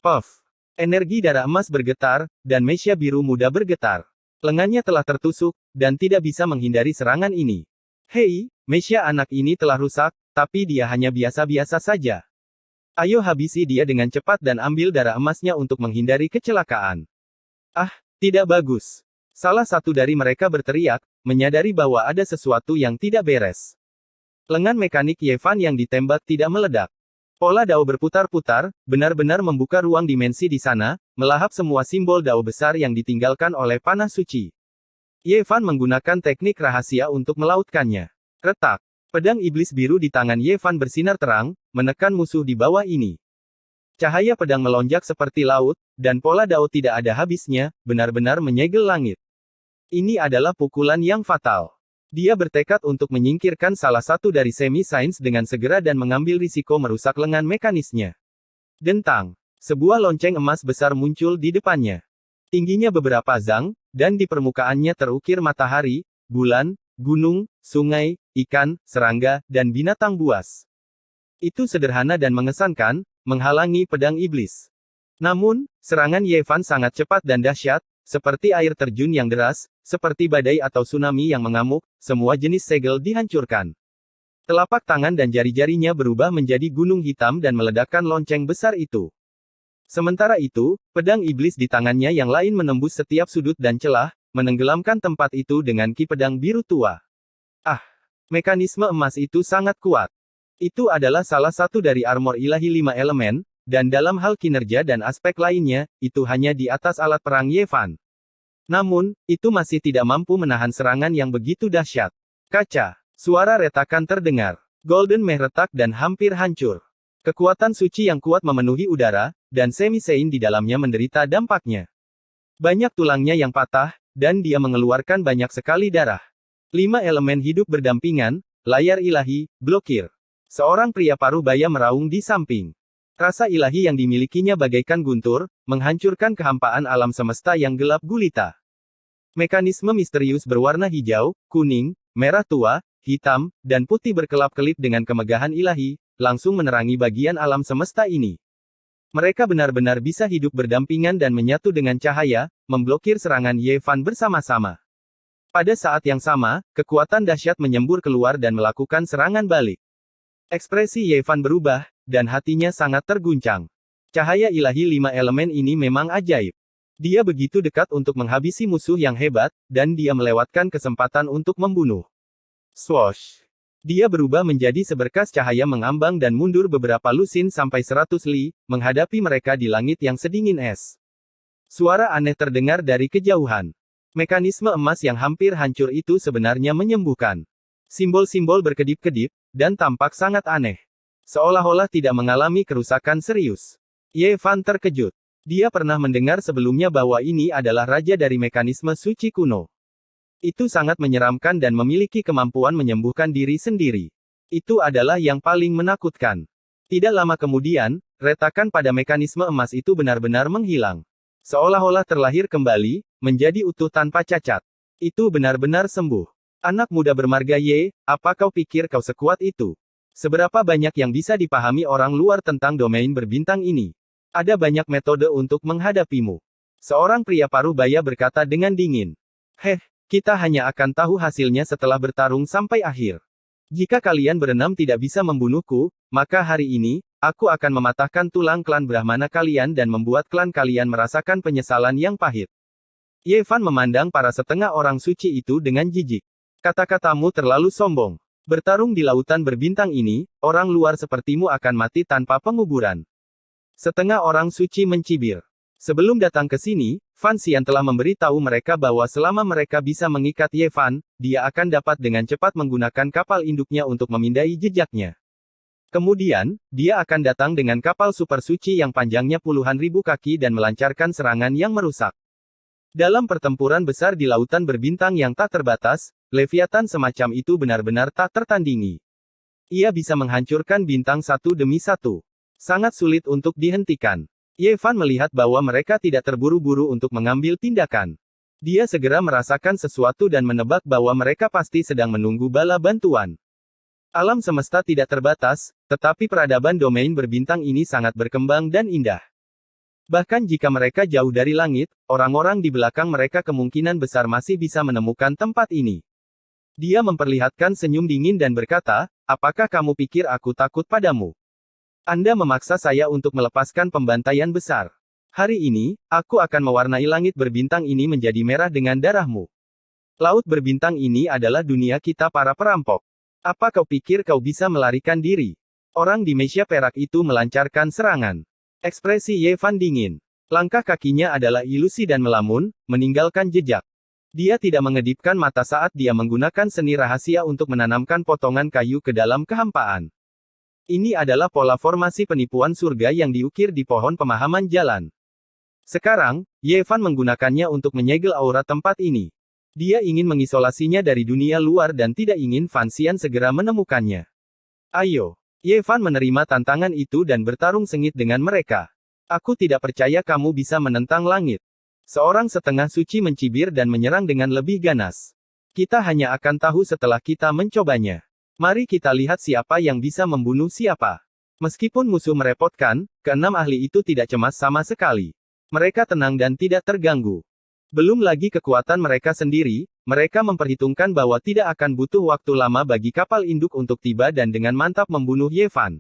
Puff! Energi darah emas bergetar, dan mesia biru muda bergetar. Lengannya telah tertusuk, dan tidak bisa menghindari serangan ini. Hei, mesia anak ini telah rusak, tapi dia hanya biasa-biasa saja. Ayo habisi dia dengan cepat dan ambil darah emasnya untuk menghindari kecelakaan. Ah, tidak bagus. Salah satu dari mereka berteriak, menyadari bahwa ada sesuatu yang tidak beres. Lengan mekanik Ye Fan yang ditembak tidak meledak. Pola Dao berputar-putar, benar-benar membuka ruang dimensi di sana, melahap semua simbol Dao besar yang ditinggalkan oleh panah suci. Ye Fan menggunakan teknik rahasia untuk melautkannya. Retak. Pedang iblis biru di tangan Ye Fan bersinar terang, menekan musuh di bawah ini. Cahaya pedang melonjak seperti laut, dan pola Dao tidak ada habisnya, benar-benar menyegel langit. Ini adalah pukulan yang fatal. Dia bertekad untuk menyingkirkan salah satu dari semi-sains dengan segera dan mengambil risiko merusak lengan mekanisnya. Dentang. Sebuah lonceng emas besar muncul di depannya. Tingginya beberapa zang, dan di permukaannya terukir matahari, bulan, gunung, sungai, ikan, serangga, dan binatang buas. Itu sederhana dan mengesankan, menghalangi pedang iblis. Namun, serangan Ye Fan sangat cepat dan dahsyat, seperti air terjun yang deras, seperti badai atau tsunami yang mengamuk, semua jenis segel dihancurkan. Telapak tangan dan jari-jarinya berubah menjadi gunung hitam dan meledakkan lonceng besar itu. Sementara itu, pedang iblis di tangannya yang lain menembus setiap sudut dan celah, menenggelamkan tempat itu dengan ki pedang biru tua. Ah! Mekanisme emas itu sangat kuat. Itu adalah salah satu dari armor ilahi 5 elemen, dan dalam hal kinerja dan aspek lainnya, itu hanya di atas alat perang Ye Fan. Namun, itu masih tidak mampu menahan serangan yang begitu dahsyat. Kaca. Suara retakan terdengar. Golden Meh retak dan hampir hancur. Kekuatan suci yang kuat memenuhi udara, dan semi-sein di dalamnya menderita dampaknya. Banyak tulangnya yang patah, dan dia mengeluarkan banyak sekali darah. 5 elemen hidup berdampingan, layar ilahi, blokir. Seorang pria paruh baya meraung di samping. Rasa ilahi yang dimilikinya bagaikan guntur, menghancurkan kehampaan alam semesta yang gelap gulita. Mekanisme misterius berwarna hijau, kuning, merah tua, hitam, dan putih berkelap-kelip dengan kemegahan ilahi, langsung menerangi bagian alam semesta ini. Mereka benar-benar bisa hidup berdampingan dan menyatu dengan cahaya, memblokir serangan Ye Fan bersama-sama. Pada saat yang sama, kekuatan dahsyat menyembur keluar dan melakukan serangan balik. Ekspresi Ye Fan berubah, dan hatinya sangat terguncang. Cahaya ilahi 5 elemen ini memang ajaib. Dia begitu dekat untuk menghabisi musuh yang hebat, dan dia melewatkan kesempatan untuk membunuh. Swoosh! Dia berubah menjadi seberkas cahaya mengambang dan mundur beberapa lusin sampai 100 li, menghadapi mereka di langit yang sedingin es. Suara aneh terdengar dari kejauhan. Mekanisme emas yang hampir hancur itu sebenarnya menyembuhkan. Simbol-simbol berkedip-kedip, dan tampak sangat aneh. Seolah-olah tidak mengalami kerusakan serius. Ye Fan terkejut. Dia pernah mendengar sebelumnya bahwa ini adalah raja dari mekanisme suci kuno. Itu sangat menyeramkan dan memiliki kemampuan menyembuhkan diri sendiri. Itu adalah yang paling menakutkan. Tidak lama kemudian, retakan pada mekanisme emas itu benar-benar menghilang. Seolah-olah terlahir kembali, menjadi utuh tanpa cacat. Itu benar-benar sembuh. Anak muda bermarga Ye, apa kau pikir kau sekuat itu? Seberapa banyak yang bisa dipahami orang luar tentang domain berbintang ini? Ada banyak metode untuk menghadapimu. Seorang pria paruh baya berkata dengan dingin. Kita hanya akan tahu hasilnya setelah bertarung sampai akhir. Jika kalian berenam tidak bisa membunuhku, maka hari ini, aku akan mematahkan tulang klan Brahmana kalian dan membuat klan kalian merasakan penyesalan yang pahit. Ye Fan memandang para setengah orang suci itu dengan jijik. Kata-katamu terlalu sombong. Bertarung di lautan berbintang ini, orang luar sepertimu akan mati tanpa penguburan. Setengah orang suci mencibir. Sebelum datang ke sini, Fan Xian telah memberi tahu mereka bahwa selama mereka bisa mengikat Ye Fan, dia akan dapat dengan cepat menggunakan kapal induknya untuk memindai jejaknya. Kemudian, dia akan datang dengan kapal super suci yang panjangnya puluhan ribu kaki dan melancarkan serangan yang merusak. Dalam pertempuran besar di lautan berbintang yang tak terbatas, Leviathan semacam itu benar-benar tak tertandingi. Ia bisa menghancurkan bintang satu demi satu. Sangat sulit untuk dihentikan. Ye Fan melihat bahwa mereka tidak terburu-buru untuk mengambil tindakan. Dia segera merasakan sesuatu dan menebak bahwa mereka pasti sedang menunggu bala bantuan. Alam semesta tidak terbatas, tetapi peradaban domain berbintang ini sangat berkembang dan indah. Bahkan jika mereka jauh dari langit, orang-orang di belakang mereka kemungkinan besar masih bisa menemukan tempat ini. Dia memperlihatkan senyum dingin dan berkata, apakah kamu pikir aku takut padamu? Anda memaksa saya untuk melepaskan pembantaian besar. Hari ini, aku akan mewarnai langit berbintang ini menjadi merah dengan darahmu. Laut berbintang ini adalah dunia kita para perampok. Apa kau pikir kau bisa melarikan diri? Orang di meja perak itu melancarkan serangan. Ekspresi Ye Fan dingin. Langkah kakinya adalah ilusi dan melamun, meninggalkan jejak. Dia tidak mengedipkan mata saat dia menggunakan seni rahasia untuk menanamkan potongan kayu ke dalam kehampaan. Ini adalah pola formasi penipuan surga yang diukir di pohon pemahaman jalan. Sekarang, Ye Fan menggunakannya untuk menyegel aura tempat ini. Dia ingin mengisolasinya dari dunia luar dan tidak ingin Fan Xian segera menemukannya. Ayo. Ye Fan menerima tantangan itu dan bertarung sengit dengan mereka. Aku tidak percaya kamu bisa menentang langit. Seorang setengah suci mencibir dan menyerang dengan lebih ganas. Kita hanya akan tahu setelah kita mencobanya. Mari kita lihat siapa yang bisa membunuh siapa. Meskipun musuh merepotkan, keenam ahli itu tidak cemas sama sekali. Mereka tenang dan tidak terganggu. Belum lagi kekuatan mereka sendiri, mereka memperhitungkan bahwa tidak akan butuh waktu lama bagi kapal induk untuk tiba dan dengan mantap membunuh Ye Fan.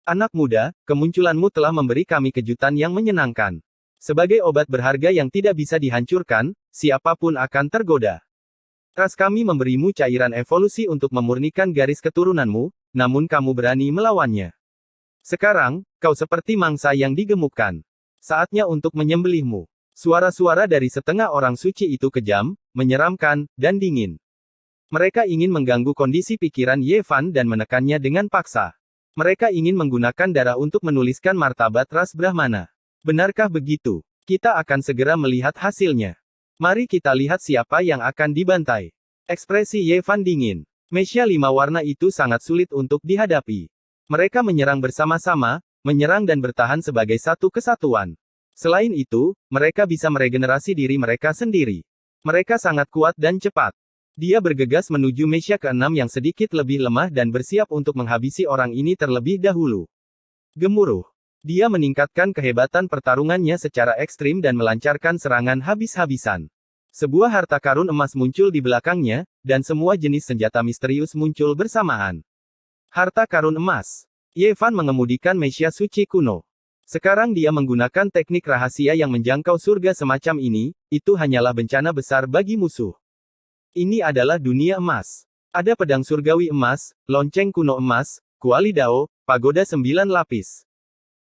Anak muda, kemunculanmu telah memberi kami kejutan yang menyenangkan. Sebagai obat berharga yang tidak bisa dihancurkan, siapapun akan tergoda. Ras kami memberimu cairan evolusi untuk memurnikan garis keturunanmu, namun kamu berani melawannya. Sekarang, kau seperti mangsa yang digemukkan. Saatnya untuk menyembelihmu. Suara-suara dari setengah orang suci itu kejam, menyeramkan, dan dingin. Mereka ingin mengganggu kondisi pikiran Ye Fan dan menekannya dengan paksa. Mereka ingin menggunakan darah untuk menuliskan martabat ras Brahmana. Benarkah begitu? Kita akan segera melihat hasilnya. Mari kita lihat siapa yang akan dibantai. Ekspresi Ye Fan dingin. Mesia 5 warna itu sangat sulit untuk dihadapi. Mereka menyerang bersama-sama, menyerang dan bertahan sebagai satu kesatuan. Selain itu, mereka bisa meregenerasi diri mereka sendiri. Mereka sangat kuat dan cepat. Dia bergegas menuju meja ke-6 yang sedikit lebih lemah dan bersiap untuk menghabisi orang ini terlebih dahulu. Gemuruh. Dia meningkatkan kehebatan pertarungannya secara ekstrim dan melancarkan serangan habis-habisan. Sebuah harta karun emas muncul di belakangnya, dan semua jenis senjata misterius muncul bersamaan. Harta karun emas. Ye Fan mengemudikan meja suci kuno. Sekarang dia menggunakan teknik rahasia yang menjangkau surga semacam ini, itu hanyalah bencana besar bagi musuh. Ini adalah dunia emas. Ada pedang surgawi emas, lonceng kuno emas, kuali dao, pagoda 9 lapis.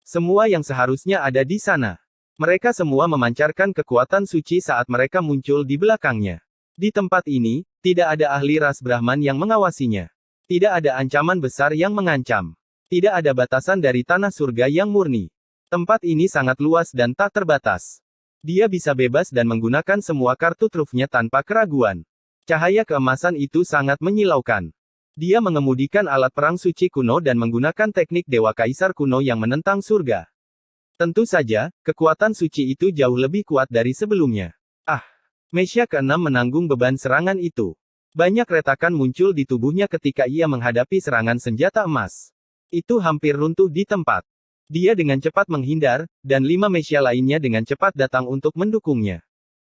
Semua yang seharusnya ada di sana. Mereka semua memancarkan kekuatan suci saat mereka muncul di belakangnya. Di tempat ini, tidak ada ahli ras Brahman yang mengawasinya. Tidak ada ancaman besar yang mengancam. Tidak ada batasan dari tanah surga yang murni. Tempat ini sangat luas dan tak terbatas. Dia bisa bebas dan menggunakan semua kartu trufnya tanpa keraguan. Cahaya keemasan itu sangat menyilaukan. Dia mengemudikan alat perang suci kuno dan menggunakan teknik Dewa Kaisar kuno yang menentang surga. Tentu saja, kekuatan suci itu jauh lebih kuat dari sebelumnya. Mesia ke-6 menanggung beban serangan itu. Banyak retakan muncul di tubuhnya ketika ia menghadapi serangan senjata emas. Itu hampir runtuh di tempat. Dia dengan cepat menghindar, dan 5 mesia lainnya dengan cepat datang untuk mendukungnya.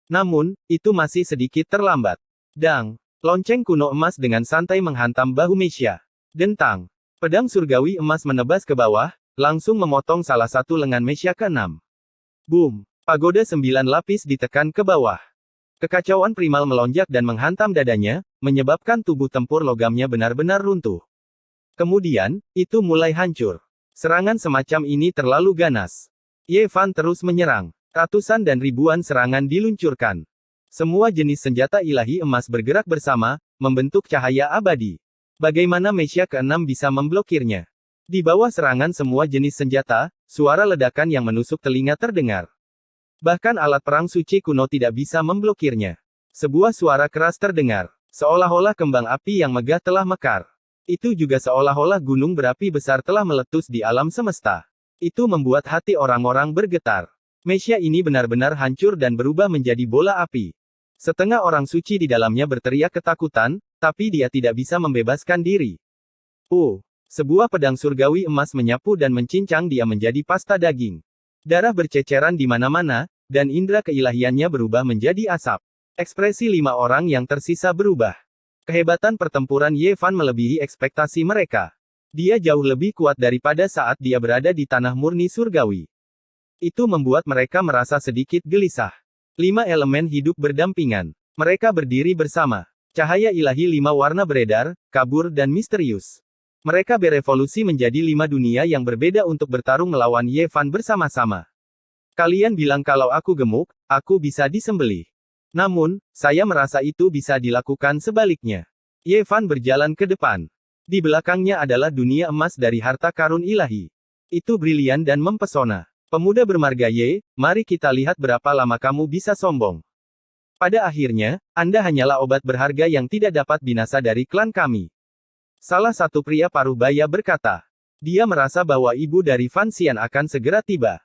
Namun, itu masih sedikit terlambat. Dang! Lonceng kuno emas dengan santai menghantam bahu mesia. Dentang! Pedang surgawi emas menebas ke bawah, langsung memotong salah satu lengan mesia ke-6. Boom! Pagoda 9 lapis ditekan ke bawah. Kekacauan primal melonjak dan menghantam dadanya, menyebabkan tubuh tempur logamnya benar-benar runtuh. Kemudian, itu mulai hancur. Serangan semacam ini terlalu ganas. Ye Fan terus menyerang. Ratusan dan ribuan serangan diluncurkan. Semua jenis senjata ilahi emas bergerak bersama, membentuk cahaya abadi. Bagaimana mesia ke-6 bisa memblokirnya? Di bawah serangan semua jenis senjata, suara ledakan yang menusuk telinga terdengar. Bahkan alat perang suci kuno tidak bisa memblokirnya. Sebuah suara keras terdengar, seolah-olah kembang api yang megah telah mekar. Itu juga seolah-olah gunung berapi besar telah meletus di alam semesta. Itu membuat hati orang-orang bergetar. Mesia ini benar-benar hancur dan berubah menjadi bola api. Setengah orang suci di dalamnya berteriak ketakutan, tapi dia tidak bisa membebaskan diri. Sebuah pedang surgawi emas menyapu dan mencincang dia menjadi pasta daging. Darah berceceran di mana-mana, dan indera keilahiannya berubah menjadi asap. Ekspresi 5 orang yang tersisa berubah. Kehebatan pertempuran Ye Fan melebihi ekspektasi mereka. Dia jauh lebih kuat daripada saat dia berada di tanah murni surgawi. Itu membuat mereka merasa sedikit gelisah. 5 elemen hidup berdampingan. Mereka berdiri bersama. Cahaya ilahi 5 warna beredar, kabur dan misterius. Mereka berevolusi menjadi 5 dunia yang berbeda untuk bertarung melawan Ye Fan bersama-sama. Kalian bilang kalau aku gemuk, aku bisa disembelih. Namun, saya merasa itu bisa dilakukan sebaliknya. Ye Fan berjalan ke depan. Di belakangnya adalah dunia emas dari harta karun ilahi. Itu brilian dan mempesona. Pemuda bermarga Ye, mari kita lihat berapa lama kamu bisa sombong. Pada akhirnya, Anda hanyalah obat berharga yang tidak dapat binasa dari klan kami. Salah satu pria paruh baya berkata. Dia merasa bahwa ibu dari Fan Xian akan segera tiba.